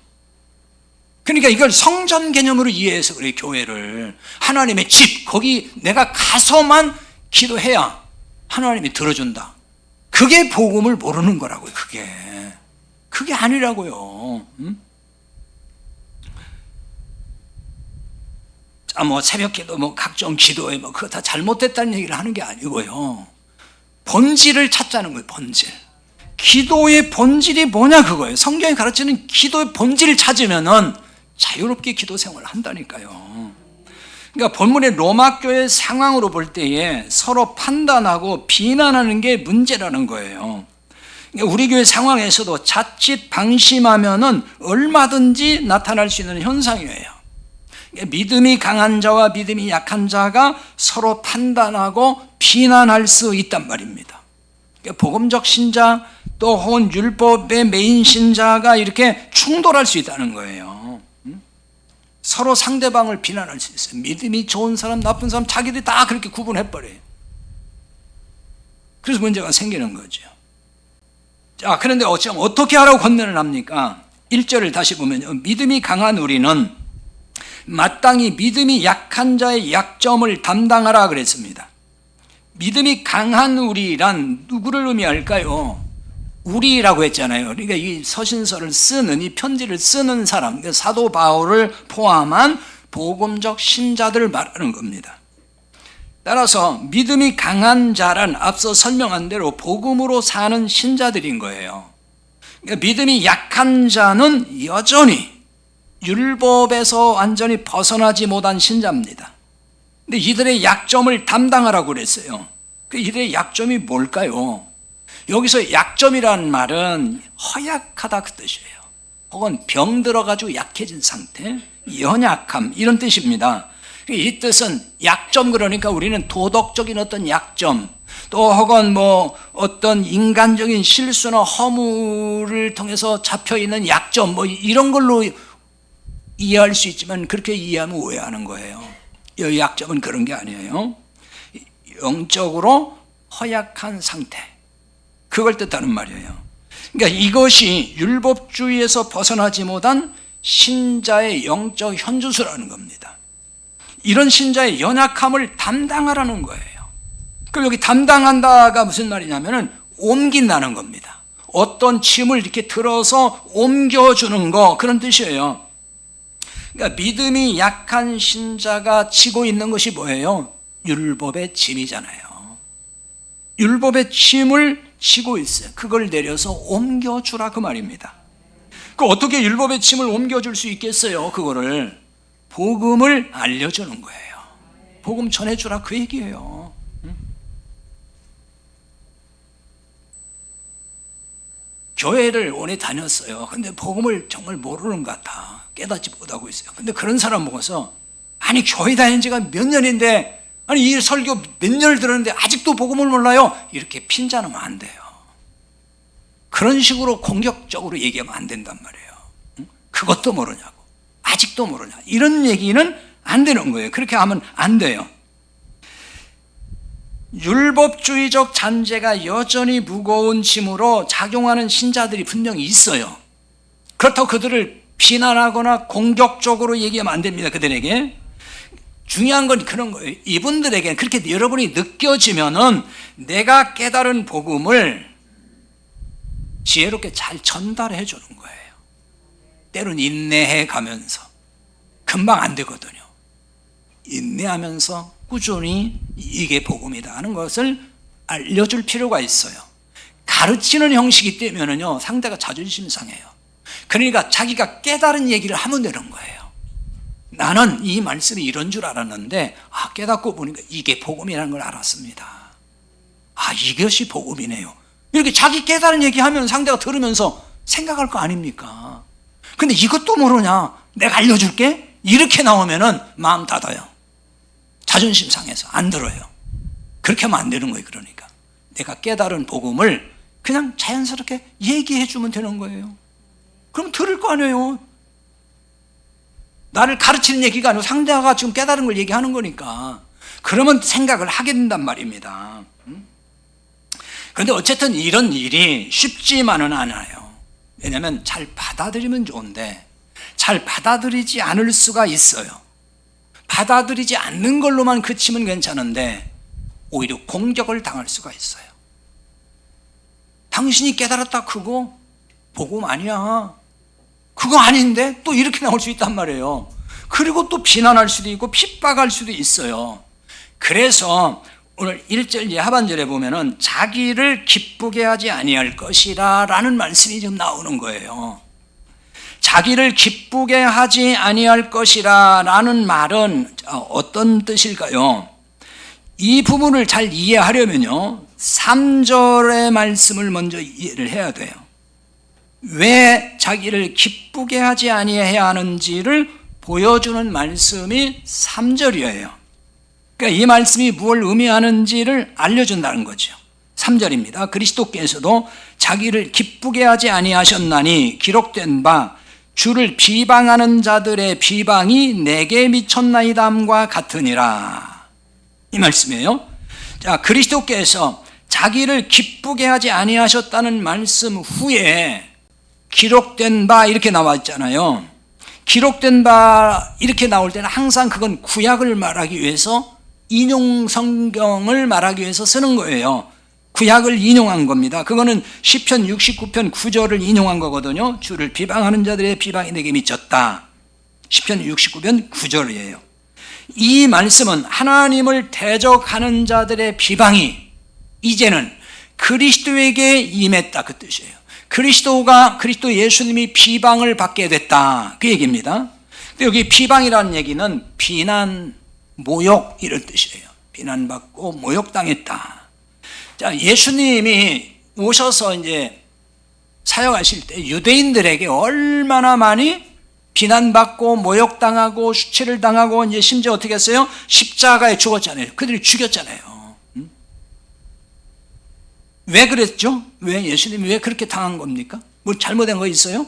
그러니까 이걸 성전 개념으로 이해해서 그래. 교회를 하나님의 집, 거기 내가 가서만 기도해야 하나님이 들어준다. 그게 복음을 모르는 거라고요. 그게 아니라고요. 응? 자, 뭐 새벽 기도, 뭐 각종 기도에 뭐 그거 다 잘못됐다는 얘기를 하는 게 아니고요. 본질을 찾자는 거예요. 본질. 기도의 본질이 뭐냐 그거예요. 성경이 가르치는 기도의 본질을 찾으면은 자유롭게 기도 생활을 한다니까요. 그러니까 본문의 로마 교회 상황으로 볼 때에 서로 판단하고 비난하는 게 문제라는 거예요. 그러니까 우리 교회 상황에서도 자칫 방심하면은 얼마든지 나타날 수 있는 현상이에요. 그러니까 믿음이 강한 자와 믿음이 약한 자가 서로 판단하고 비난할 수 있단 말입니다. 그러니까 복음적 신자 또 혹은 율법의 메인 신자가 이렇게 충돌할 수 있다는 거예요. 서로 상대방을 비난할 수 있어요. 믿음이 좋은 사람, 나쁜 사람 자기들이 다 그렇게 구분해버려요. 그래서 문제가 생기는 거죠. 자, 그런데 어떻게 하라고 권면을 합니까? 1절을 다시 보면 믿음이 강한 우리는 마땅히 믿음이 약한 자의 약점을 담당하라 그랬습니다. 믿음이 강한 우리란 누구를 의미할까요? 우리라고 했잖아요. 그러니까 이 서신서를 쓰는, 이 편지를 쓰는 사람, 그러니까 사도 바울을 포함한 복음적 신자들을 말하는 겁니다. 따라서 믿음이 강한 자란 앞서 설명한 대로 복음으로 사는 신자들인 거예요. 그러니까 믿음이 약한 자는 여전히 율법에서 완전히 벗어나지 못한 신자입니다. 근데 이들의 약점을 담당하라고 그랬어요. 이들의 약점이 뭘까요? 여기서 약점이라는 말은 허약하다 그 뜻이에요. 혹은 병 들어가지고 약해진 상태, 연약함 이런 뜻입니다. 이 뜻은 약점 그러니까 우리는 도덕적인 어떤 약점 또 혹은 뭐 어떤 인간적인 실수나 허물을 통해서 잡혀있는 약점 뭐 이런 걸로 이해할 수 있지만 그렇게 이해하면 오해하는 거예요. 이 약점은 그런 게 아니에요. 영적으로 허약한 상태, 그걸 뜻하는 말이에요. 그러니까 이것이 율법주의에서 벗어나지 못한 신자의 영적 현주소라는 겁니다. 이런 신자의 연약함을 담당하라는 거예요. 그럼 여기 담당한다가 무슨 말이냐면은 옮긴다는 겁니다. 어떤 짐을 이렇게 들어서 옮겨주는 거, 그런 뜻이에요. 그러니까 믿음이 약한 신자가 지고 있는 것이 뭐예요? 율법의 짐이잖아요. 율법의 짐을 지고 있어요. 그걸 내려서 옮겨주라 그 말입니다. 그 어떻게 율법의 짐을 옮겨줄 수 있겠어요? 그거를 복음을 알려주는 거예요. 복음 전해주라 그 얘기예요. 교회를 오래 다녔어요. 근데 복음을 정말 모르는 것 같아. 깨닫지 못하고 있어요. 근데 그런 사람 보고서 아니 교회 다닌 지가 몇 년인데 아니 이 설교 몇 년을 들었는데 아직도 복음을 몰라요? 이렇게 핀잔하면 안 돼요. 그런 식으로 공격적으로 얘기하면 안 된단 말이에요. 그것도 모르냐고, 아직도 모르냐, 이런 얘기는 안 되는 거예요. 그렇게 하면 안 돼요. 율법주의적 잔재가 여전히 무거운 짐으로 작용하는 신자들이 분명히 있어요. 그렇다고 그들을 비난하거나 공격적으로 얘기하면 안 됩니다. 그들에게 중요한 건 그런 거예요. 이분들에게 그렇게 여러분이 느껴지면은 내가 깨달은 복음을 지혜롭게 잘 전달해 주는 거예요. 때로는 인내해 가면서. 금방 안 되거든요. 인내하면서 꾸준히 이게 복음이다 하는 것을 알려줄 필요가 있어요. 가르치는 형식이 되면은요, 상대가 자존심 상해요. 그러니까 자기가 깨달은 얘기를 하면 되는 거예요. 나는 이 말씀이 이런 줄 알았는데, 깨닫고 보니까 이게 복음이라는 걸 알았습니다. 이것이 복음이네요. 이렇게 자기 깨달은 얘기하면 상대가 들으면서 생각할 거 아닙니까? 근데 이것도 모르냐? 내가 알려줄게? 이렇게 나오면은 마음 닫아요. 자존심 상해서 안 들어요. 그렇게 하면 안 되는 거예요. 그러니까 내가 깨달은 복음을 그냥 자연스럽게 얘기해 주면 되는 거예요. 그럼 들을 거 아니에요. 나를 가르치는 얘기가 아니고 상대가 지금 깨달은 걸 얘기하는 거니까. 그러면 생각을 하게 된단 말입니다. 그런데 어쨌든 이런 일이 쉽지만은 않아요. 왜냐하면 잘 받아들이면 좋은데 잘 받아들이지 않을 수가 있어요. 받아들이지 않는 걸로만 그치면 괜찮은데 오히려 공격을 당할 수가 있어요. 당신이 깨달았다 그거 복음 아니야. 그거 아닌데 또 이렇게 나올 수 있단 말이에요. 그리고 또 비난할 수도 있고 핍박할 수도 있어요. 그래서 오늘 1절 이하 하반절에 보면은 자기를 기쁘게 하지 아니할 것이라 라는 말씀이 지금 나오는 거예요. 자기를 기쁘게 하지 아니할 것이라 라는 말은 어떤 뜻일까요? 이 부분을 잘 이해하려면요 3절의 말씀을 먼저 이해를 해야 돼요. 왜 자기를 기쁘게 하지 아니해야 하는지를 보여주는 말씀이 3절이에요. 그러니까 이 말씀이 무엇을 의미하는지를 알려준다는 거죠. 3절입니다. 그리스도께서도 자기를 기쁘게 하지 아니하셨나니 기록된 바 주를 비방하는 자들의 비방이 내게 미쳤나이다함과 같으니라. 이 말씀이에요. 자, 그리스도께서 자기를 기쁘게 하지 아니하셨다는 말씀 후에 기록된 바 이렇게 나와 있잖아요. 기록된 바 이렇게 나올 때는 항상 그건 구약을 말하기 위해서 인용 성경을 말하기 위해서 쓰는 거예요. 구약을 인용한 겁니다. 그거는 시편 69편 9절을 인용한 거거든요. 주를 비방하는 자들의 비방이 내게 미쳤다. 시편 69편 9절이에요. 이 말씀은 하나님을 대적하는 자들의 비방이 이제는 그리스도에게 임했다 그 뜻이에요. 그리스도 예수님이 비방을 받게 됐다 그 얘기입니다. 근데 여기 비방이라는 얘기는 비난, 모욕 이런 뜻이에요. 비난받고 모욕당했다. 자, 예수님이 오셔서 이제 사역하실 때 유대인들에게 얼마나 많이 비난받고 모욕당하고 수치를 당하고 이제 심지어 어떻게 했어요? 십자가에 죽었잖아요. 그들이 죽였잖아요. 왜 그랬죠? 왜 예수님이 왜 그렇게 당한 겁니까? 뭐 잘못된 거 있어요?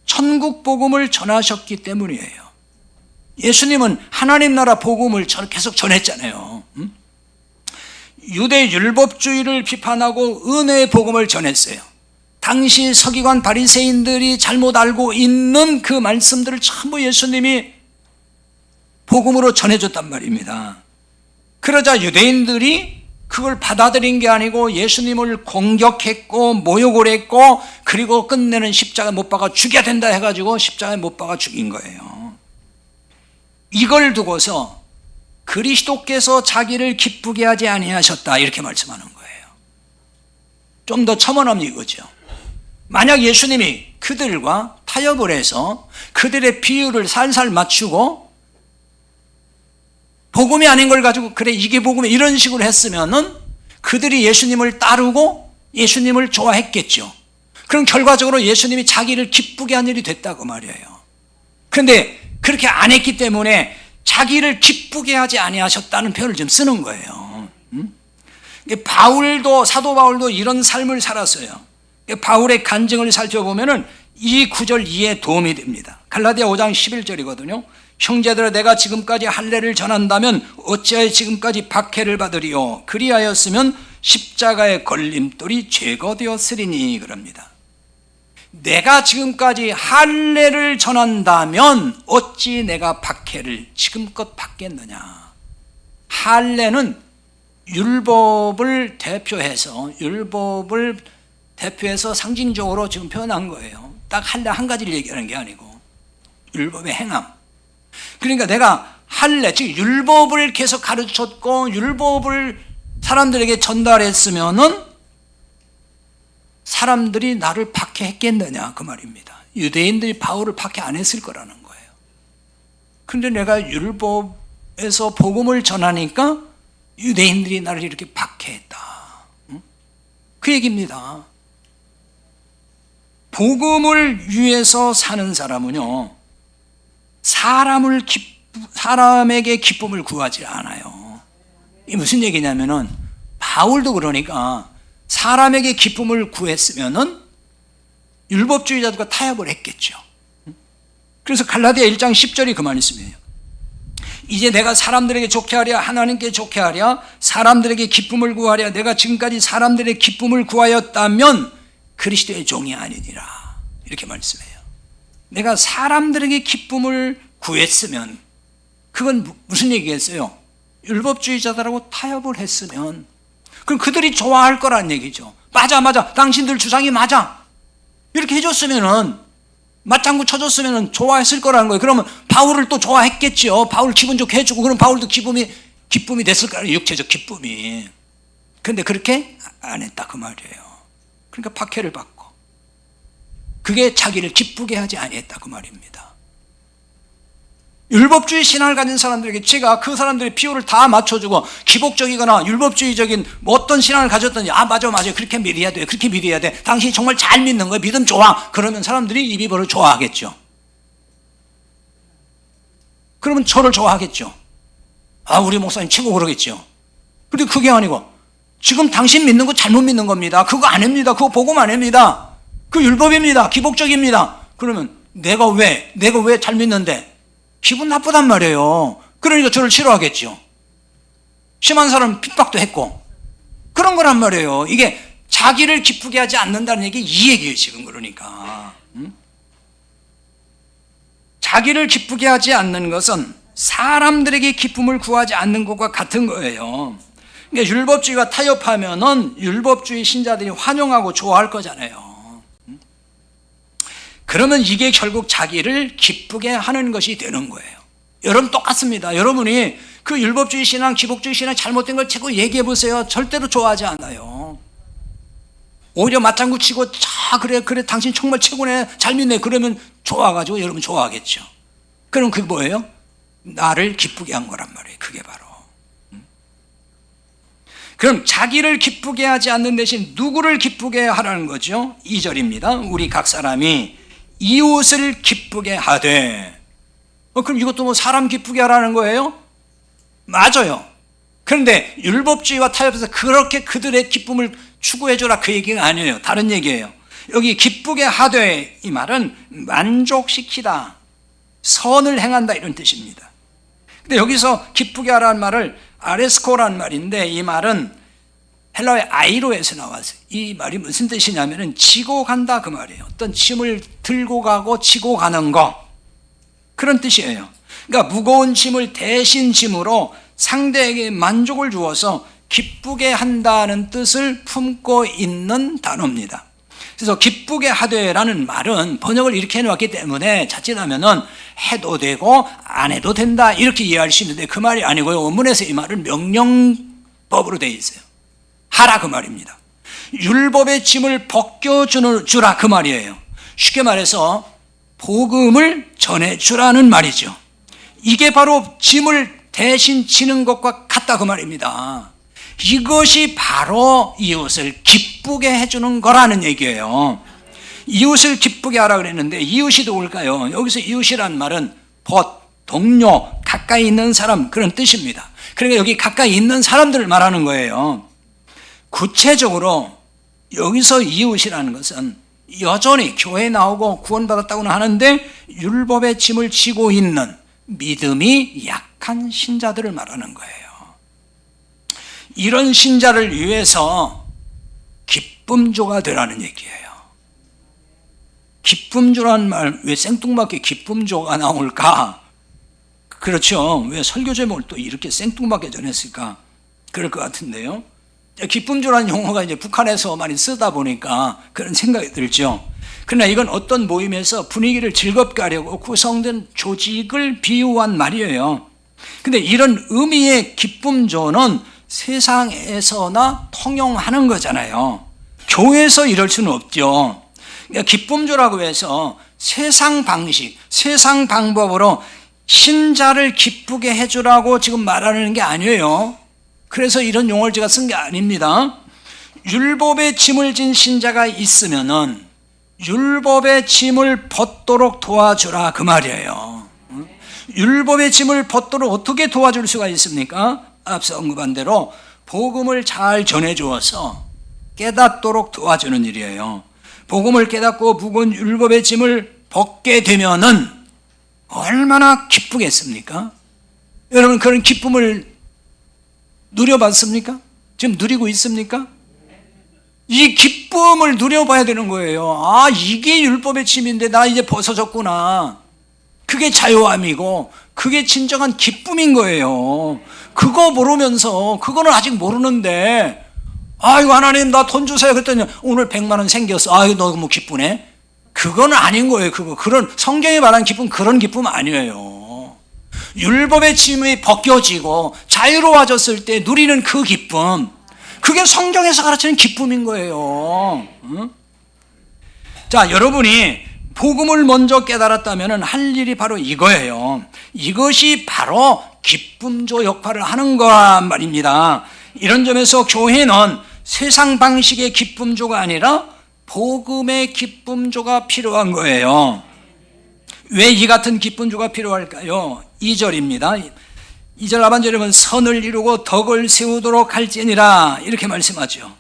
천국 복음을 전하셨기 때문이에요. 예수님은 하나님 나라 복음을 계속 전했잖아요. 유대 율법주의를 비판하고 은혜의 복음을 전했어요. 당시 서기관 바리새인들이 잘못 알고 있는 그 말씀들을 전부 예수님이 복음으로 전해줬단 말입니다. 그러자 유대인들이 그걸 받아들인 게 아니고 예수님을 공격했고 모욕을 했고 그리고 끝내는 십자가에 못 박아 죽여야 된다 해가지고 십자가에 못 박아 죽인 거예요. 이걸 두고서 그리스도께서 자기를 기쁘게 하지 아니하셨다 이렇게 말씀하는 거예요. 좀 더 첨언하면 이거죠. 만약 예수님이 그들과 타협을 해서 그들의 비유를 살살 맞추고 복음이 아닌 걸 가지고 그래 이게 복음이 이런 식으로 했으면은 그들이 예수님을 따르고 예수님을 좋아했겠죠. 그럼 결과적으로 예수님이 자기를 기쁘게 한 일이 됐다고 말이에요. 그런데 그렇게 안 했기 때문에 자기를 기쁘게 하지 아니하셨다는 표현을 좀 쓰는 거예요. 사도 바울도 이런 삶을 살았어요. 바울의 간증을 살펴보면은 이 구절 이해에 도움이 됩니다. 갈라디아 5장 11절이거든요. 형제들아 내가 지금까지 할례를 전한다면 어찌하여 지금까지 박해를 받으리요. 그리하였으면 십자가의 걸림돌이 제거되었으리니 그럽니다. 내가 지금까지 할례를 전한다면 어찌 내가 박해를 지금껏 받겠느냐. 할례는 율법을 대표해서 상징적으로 지금 표현한 거예요. 딱 할례 한 가지를 얘기하는 게 아니고 율법의 행함. 그러니까 내가 할례, 즉 율법을 계속 가르쳤고 율법을 사람들에게 전달했으면은 사람들이 나를 박해했겠느냐 그 말입니다. 유대인들이 바울을 박해 안 했을 거라는 거예요. 그런데 내가 율법에서 복음을 전하니까 유대인들이 나를 이렇게 박해했다. 그 얘기입니다. 복음을 위해서 사는 사람은요, 사람에게 기쁨을 구하지 않아요. 이게 무슨 얘기냐면은, 바울도 그러니까 사람에게 기쁨을 구했으면은 율법주의자들과 타협을 했겠죠. 그래서 갈라디아 1장 10절이 그 말씀이에요. 이제 내가 사람들에게 좋게 하랴 하나님께 좋게 하랴 사람들에게 기쁨을 구하랴 내가 지금까지 사람들의 기쁨을 구하였다면 그리스도의 종이 아니니라. 이렇게 말씀해요. 내가 사람들에게 기쁨을 구했으면 그건 무슨 얘기겠어요? 율법주의자들하고 타협을 했으면 그럼 그들이 좋아할 거란 얘기죠. 맞아 당신들 주장이 맞아 이렇게 해줬으면은 맞장구 쳐줬으면 좋아했을 거라는 거예요. 그러면 바울을 또 좋아했겠죠. 바울 기분 좋게 해주고 그럼 바울도 기쁨이 됐을 거예요. 육체적 기쁨이. 그런데 그렇게 안 했다 그 말이에요. 그러니까 박해를 받고 그게 자기를 기쁘게 하지 아니했다 그 말입니다. 율법주의 신앙을 가진 사람들에게 제가 그 사람들의 비율을 다 맞춰주고 기복적이거나 율법주의적인 뭐 어떤 신앙을 가졌든지 맞아 그렇게 믿어야 돼 그렇게 믿어야 돼 당신이 정말 잘 믿는 거야 믿음 좋아 그러면 사람들이 입이 벌어 좋아하겠죠. 그러면 저를 좋아하겠죠. 우리 목사님 최고 그러겠죠. 근데 그게 아니고 지금 당신 믿는 거 잘못 믿는 겁니다. 그거 아닙니다. 그거 복음 아닙니다. 그 율법입니다. 기복적입니다. 그러면 내가 왜 잘 믿는데 기분 나쁘단 말이에요. 그러니까 저를 싫어하겠죠. 심한 사람은 핍박도 했고 그런 거란 말이에요. 이게 자기를 기쁘게 하지 않는다는 얘기 이 얘기예요 지금. 그러니까 자기를 기쁘게 하지 않는 것은 사람들에게 기쁨을 구하지 않는 것과 같은 거예요. 그러니까 율법주의와 타협하면은 율법주의 신자들이 환영하고 좋아할 거잖아요. 그러면 이게 결국 자기를 기쁘게 하는 것이 되는 거예요. 여러분 똑같습니다. 여러분이 그 율법주의 신앙, 기복주의 신앙 잘못된 걸 자꾸 얘기해 보세요. 절대로 좋아하지 않아요. 오히려 맞장구 치고 그래 당신 정말 최고네 잘 믿네 그러면 좋아가지고 여러분 좋아하겠죠. 그럼 그게 뭐예요? 나를 기쁘게 한 거란 말이에요. 그게 바로. 그럼 자기를 기쁘게 하지 않는 대신 누구를 기쁘게 하라는 거죠? 2절입니다. 우리 각 사람이 이웃을 기쁘게 하되. 그럼 이것도 뭐 사람 기쁘게 하라는 거예요? 맞아요. 그런데 율법주의와 타협해서 그렇게 그들의 기쁨을 추구해줘라 그 얘기가 아니에요. 다른 얘기예요. 여기 기쁘게 하되 이 말은 만족시키다, 선을 행한다 이런 뜻입니다. 근데 여기서 기쁘게 하라는 말을 아레스코라는 말인데 이 말은 헬라어의 아이로에서 나왔어요. 이 말이 무슨 뜻이냐면은 지고 간다 그 말이에요. 어떤 짐을 들고 가고 지고 가는 거 그런 뜻이에요. 그러니까 무거운 짐을 대신 짐으로 상대에게 만족을 주어서 기쁘게 한다는 뜻을 품고 있는 단어입니다. 그래서 기쁘게 하되라는 말은 번역을 이렇게 해놓았기 때문에 자칫하면은 해도 되고 안 해도 된다 이렇게 이해할 수 있는데 그 말이 아니고요. 원문에서 이 말은 명령법으로 되어 있어요. 하라 그 말입니다. 율법의 짐을 벗겨주라 그 말이에요. 쉽게 말해서 복음을 전해주라는 말이죠. 이게 바로 짐을 대신 지는 것과 같다 그 말입니다. 이것이 바로 이웃을 기쁘게 해주는 거라는 얘기예요. 이웃을 기쁘게 하라 그랬는데 이웃이 누굴까요? 여기서 이웃이란 말은 동료, 가까이 있는 사람 그런 뜻입니다. 그러니까 여기 가까이 있는 사람들을 말하는 거예요. 구체적으로 여기서 이웃이라는 것은 여전히 교회에 나오고 구원받았다고는 하는데 율법의 짐을 지고 있는 믿음이 약한 신자들을 말하는 거예요. 이런 신자를 위해서 기쁨조가 되라는 얘기예요. 기쁨조라는 말, 왜 생뚱맞게 기쁨조가 나올까? 그렇죠. 왜 설교 제목을 또 이렇게 생뚱맞게 전했을까? 그럴 것 같은데요. 기쁨조라는 용어가 이제 북한에서 많이 쓰다 보니까 그런 생각이 들죠. 그러나 이건 어떤 모임에서 분위기를 즐겁게 하려고 구성된 조직을 비유한 말이에요. 근데 이런 의미의 기쁨조는 세상에서나 통용하는 거잖아요. 교회에서 이럴 수는 없죠. 그러니까 기쁨조라고 해서 세상 방식, 세상 방법으로 신자를 기쁘게 해주라고 지금 말하는 게 아니에요. 그래서 이런 용어를 제가 쓴 게 아닙니다. 율법의 짐을 진 신자가 있으면은 율법의 짐을 벗도록 도와주라 그 말이에요. 율법의 짐을 벗도록 어떻게 도와줄 수가 있습니까? 앞서 언급한 대로 복음을 잘 전해주어서 깨닫도록 도와주는 일이에요. 복음을 깨닫고 무거운 율법의 짐을 벗게 되면은 얼마나 기쁘겠습니까? 여러분 그런 기쁨을 누려봤습니까? 지금 누리고 있습니까? 이 기쁨을 누려봐야 되는 거예요. 아, 이게 율법의 짐인데 나 이제 벗어졌구나. 그게 자유함이고 그게 진정한 기쁨인 거예요. 그거 모르면서, 그거는 아직 모르는데, 아이고 하나님 나 돈 주세요 그랬더니 오늘 100만 원 생겼어. 아이고 너무 기쁘네. 그거는 아닌 거예요. 그런 성경이 말하는 기쁨, 그런 기쁨 아니에요. 율법의 짐이 벗겨지고 자유로워졌을 때 누리는 그 기쁨, 그게 성경에서 가르치는 기쁨인 거예요. 응? 자, 여러분이 복음을 먼저 깨달았다면 할 일이 바로 이거예요. 이것이 바로 기쁨조 역할을 하는 거란 말입니다. 이런 점에서 교회는 세상 방식의 기쁨조가 아니라 복음의 기쁨조가 필요한 거예요. 왜 이 같은 기쁨조가 필요할까요? 2절입니다. 2절 하반절에 보면 선을 이루고 덕을 세우도록 할지니라 이렇게 말씀하죠.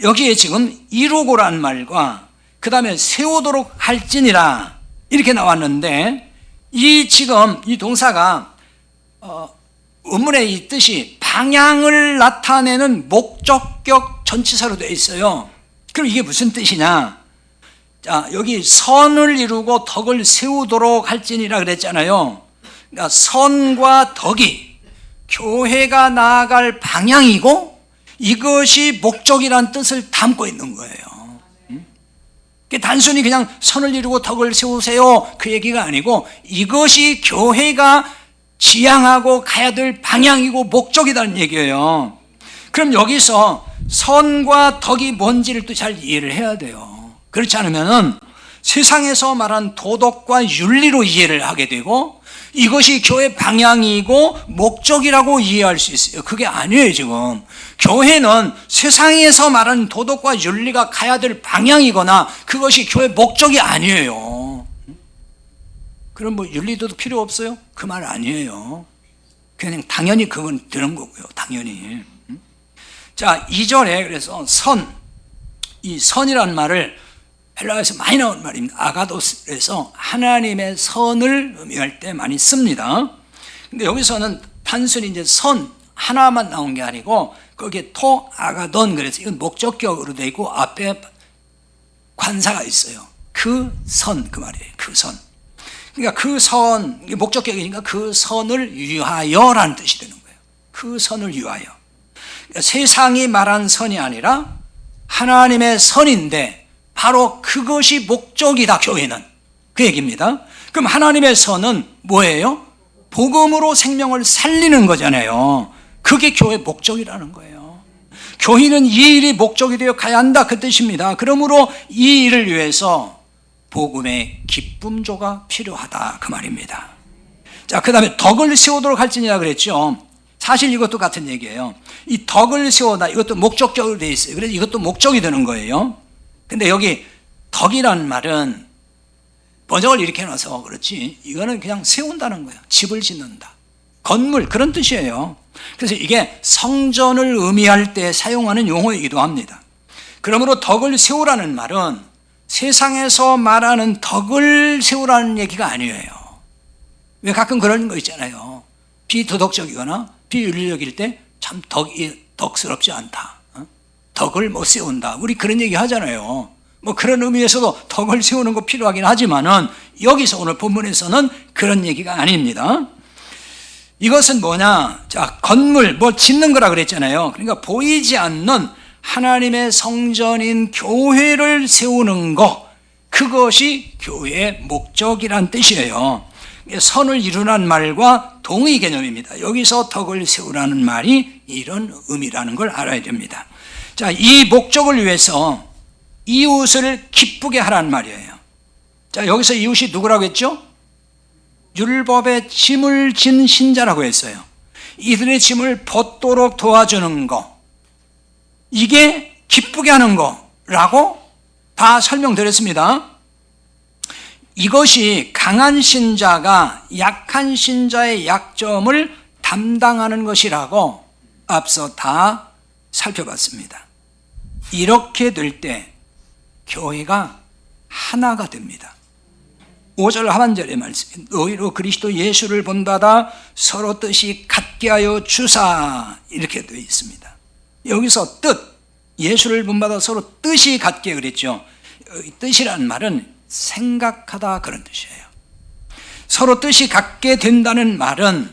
여기에 지금 이루고란 말과 그 다음에 세우도록 할지니라 이렇게 나왔는데, 이 지금 이 동사가 원문의 이 뜻이 방향을 나타내는 목적격 전치사로 되어 있어요. 그럼 이게 무슨 뜻이냐? 자, 여기 선을 이루고 덕을 세우도록 할지니라 그랬잖아요. 그러니까 선과 덕이 교회가 나아갈 방향이고 이것이 목적이란 뜻을 담고 있는 거예요. 단순히 그냥 선을 이루고 덕을 세우세요 그 얘기가 아니고 이것이 교회가 지향하고 가야 될 방향이고 목적이라는 얘기예요. 그럼 여기서 선과 덕이 뭔지를 또 잘 이해를 해야 돼요. 그렇지 않으면 세상에서 말한 도덕과 윤리로 이해를 하게 되고 이것이 교회 방향이고 목적이라고 이해할 수 있어요. 그게 아니에요. 지금 교회는 세상에서 말하는 도덕과 윤리가 가야 될 방향이거나 그것이 교회 목적이 아니에요. 그럼 뭐 윤리도도 필요 없어요? 그 말 아니에요. 그냥 당연히 그건 되는 거고요. 당연히. 자, 2절에 그래서 이 선이라는 말을 헬라어에서 많이 나온 말입니다. 아가도스에서 하나님의 선을 의미할 때 많이 씁니다. 근데 여기서는 단순히 이제 선 하나만 나온 게 아니고 거기에 토 아가돈, 그래서 이건 목적격으로 되어 있고 앞에 관사가 있어요. 그 선, 그 말이에요. 그 선. 그러니까 그 선, 목적격이니까 그 선을 위하여라는 뜻이 되는 거예요. 그 선을 위하여. 그러니까 세상이 말한 선이 아니라 하나님의 선인데 바로 그것이 목적이다, 교회는. 그 얘기입니다. 그럼 하나님의 선은 뭐예요? 복음으로 생명을 살리는 거잖아요. 그게 교회 목적이라는 거예요. 교회는 이 일이 목적이 되어 가야 한다, 그 뜻입니다. 그러므로 이 일을 위해서 복음의 기쁨조가 필요하다, 그 말입니다. 자, 그 다음에 덕을 세우도록 할지니라 그랬죠. 사실 이것도 같은 얘기예요. 이 덕을 세우다, 이것도 목적적으로 되어 있어요. 그래서 이것도 목적이 되는 거예요. 근데 여기 덕이라는 말은 번역을 이렇게 해놔서 그렇지, 이거는 그냥 세운다는 거예요. 집을 짓는다, 건물, 그런 뜻이에요. 그래서 이게 성전을 의미할 때 사용하는 용어이기도 합니다. 그러므로 덕을 세우라는 말은 세상에서 말하는 덕을 세우라는 얘기가 아니에요. 왜 가끔 그런 거 있잖아요. 비도덕적이거나 비윤리적일 때 참 덕스럽지 않다, 덕을 못 세운다, 우리 그런 얘기 하잖아요. 뭐 그런 의미에서도 덕을 세우는 거 필요하긴 하지만은 여기서 오늘 본문에서는 그런 얘기가 아닙니다. 이것은 뭐냐? 자, 건물, 뭐 짓는 거라 그랬잖아요. 그러니까 보이지 않는 하나님의 성전인 교회를 세우는 것, 그것이 교회의 목적이란 뜻이에요. 선을 이루라는 말과 동의 개념입니다. 여기서 덕을 세우라는 말이 이런 의미라는 걸 알아야 됩니다. 자, 이 목적을 위해서 이웃을 기쁘게 하라는 말이에요. 자, 여기서 이웃이 누구라고 했죠? 율법의 짐을 진 신자라고 했어요. 이들의 짐을 벗도록 도와주는 거, 이게 기쁘게 하는 거라고 다 설명드렸습니다. 이것이 강한 신자가 약한 신자의 약점을 담당하는 것이라고 앞서 다 살펴봤습니다. 이렇게 될 때 교회가 하나가 됩니다. 5절 하반절의 말씀, 너희로 그리스도 예수를 본받아 서로 뜻이 같게 하여 주사, 이렇게 되어 있습니다. 여기서 뜻, 예수를 본받아 서로 뜻이 같게 그랬죠. 뜻이라는 말은 생각하다, 그런 뜻이에요. 서로 뜻이 같게 된다는 말은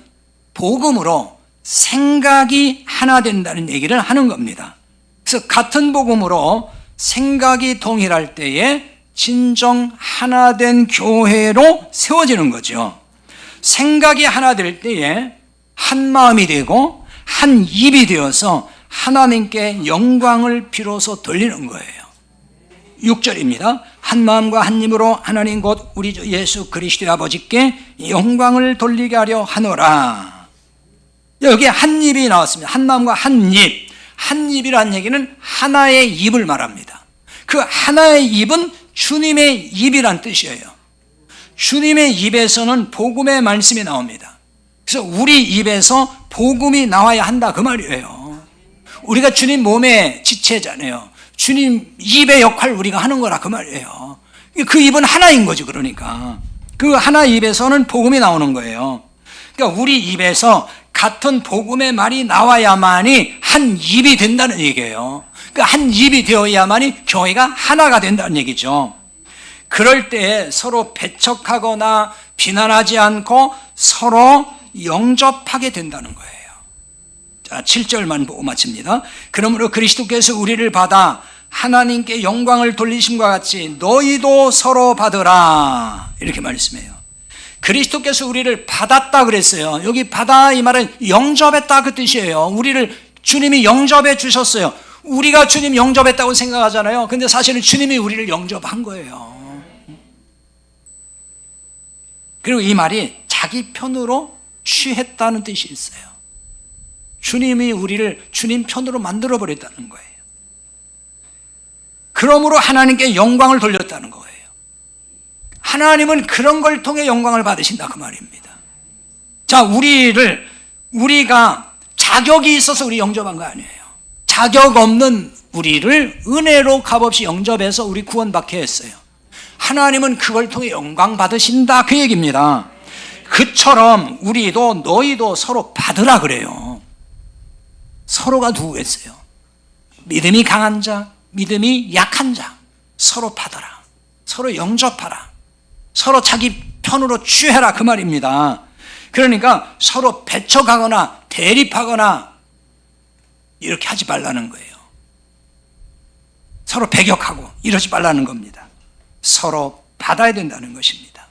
복음으로 생각이 하나 된다는 얘기를 하는 겁니다. 그래서 같은 복음으로 생각이 동일할 때에 진정 하나 된 교회로 세워지는 거죠. 생각이 하나 될 때에 한 마음이 되고 한 입이 되어서 하나님께 영광을 비로소 돌리는 거예요. 6절입니다. 한 마음과 한 입으로 하나님 곧 우리 주 예수 그리스도의 아버지께 영광을 돌리게 하려 하노라. 여기 한 입이 나왔습니다. 한 마음과 한 입. 한 입이라는 얘기는 하나의 입을 말합니다. 그 하나의 입은 주님의 입이란 뜻이에요. 주님의 입에서는 복음의 말씀이 나옵니다. 그래서 우리 입에서 복음이 나와야 한다, 그 말이에요. 우리가 주님 몸의 지체잖아요. 주님 입의 역할을 우리가 하는 거라, 그 말이에요. 그 입은 하나인 거죠. 그러니까 그 하나 입에서는 복음이 나오는 거예요. 그러니까 우리 입에서 같은 복음의 말이 나와야만이 한 입이 된다는 얘기예요. 그 한 입이 되어야만이 교회가 하나가 된다는 얘기죠. 그럴 때 서로 배척하거나 비난하지 않고 서로 영접하게 된다는 거예요. 자, 7절만 보고 마칩니다. 그러므로 그리스도께서 우리를 받아 하나님께 영광을 돌리심과 같이 너희도 서로 받으라, 이렇게 말씀해요. 그리스도께서 우리를 받았다 그랬어요. 여기 받아, 이 말은 영접했다, 그 뜻이에요. 우리를 주님이 영접해 주셨어요. 우리가 주님 영접했다고 생각하잖아요. 근데 사실은 주님이 우리를 영접한 거예요. 그리고 이 말이 자기 편으로 취했다는 뜻이 있어요. 주님이 우리를 주님 편으로 만들어 버렸다는 거예요. 그러므로 하나님께 영광을 돌렸다는 거예요. 하나님은 그런 걸 통해 영광을 받으신다, 그 말입니다. 자, 우리가 자격이 있어서 우리 영접한 거 아니에요. 자격 없는 우리를 은혜로 값없이 영접해서 우리 구원받게 했어요. 하나님은 그걸 통해 영광 받으신다, 그 얘기입니다. 그처럼 우리도 너희도 서로 받으라 그래요. 서로가 누구겠어요? 믿음이 강한 자, 믿음이 약한 자, 서로 받아라, 서로 영접하라, 서로 자기 편으로 취해라, 그 말입니다. 그러니까 서로 배척하거나 대립하거나 이렇게 하지 말라는 거예요. 서로 배격하고 이러지 말라는 겁니다. 서로 받아야 된다는 것입니다.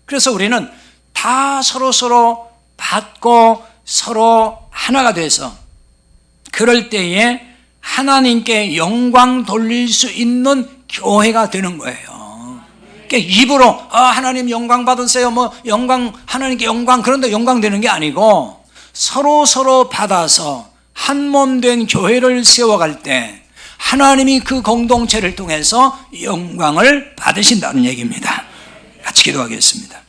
그래서 우리는 다 서로 받고 서로 하나가 돼서 그럴 때에 하나님께 영광 돌릴 수 있는 교회가 되는 거예요. 그러니까 입으로 하나님 영광 받으세요, 영광, 하나님께 영광, 그런데 영광 되는 게 아니고 서로 받아서 한 몸 된 교회를 세워갈 때 하나님이 그 공동체를 통해서 영광을 받으신다는 얘기입니다. 같이 기도하겠습니다.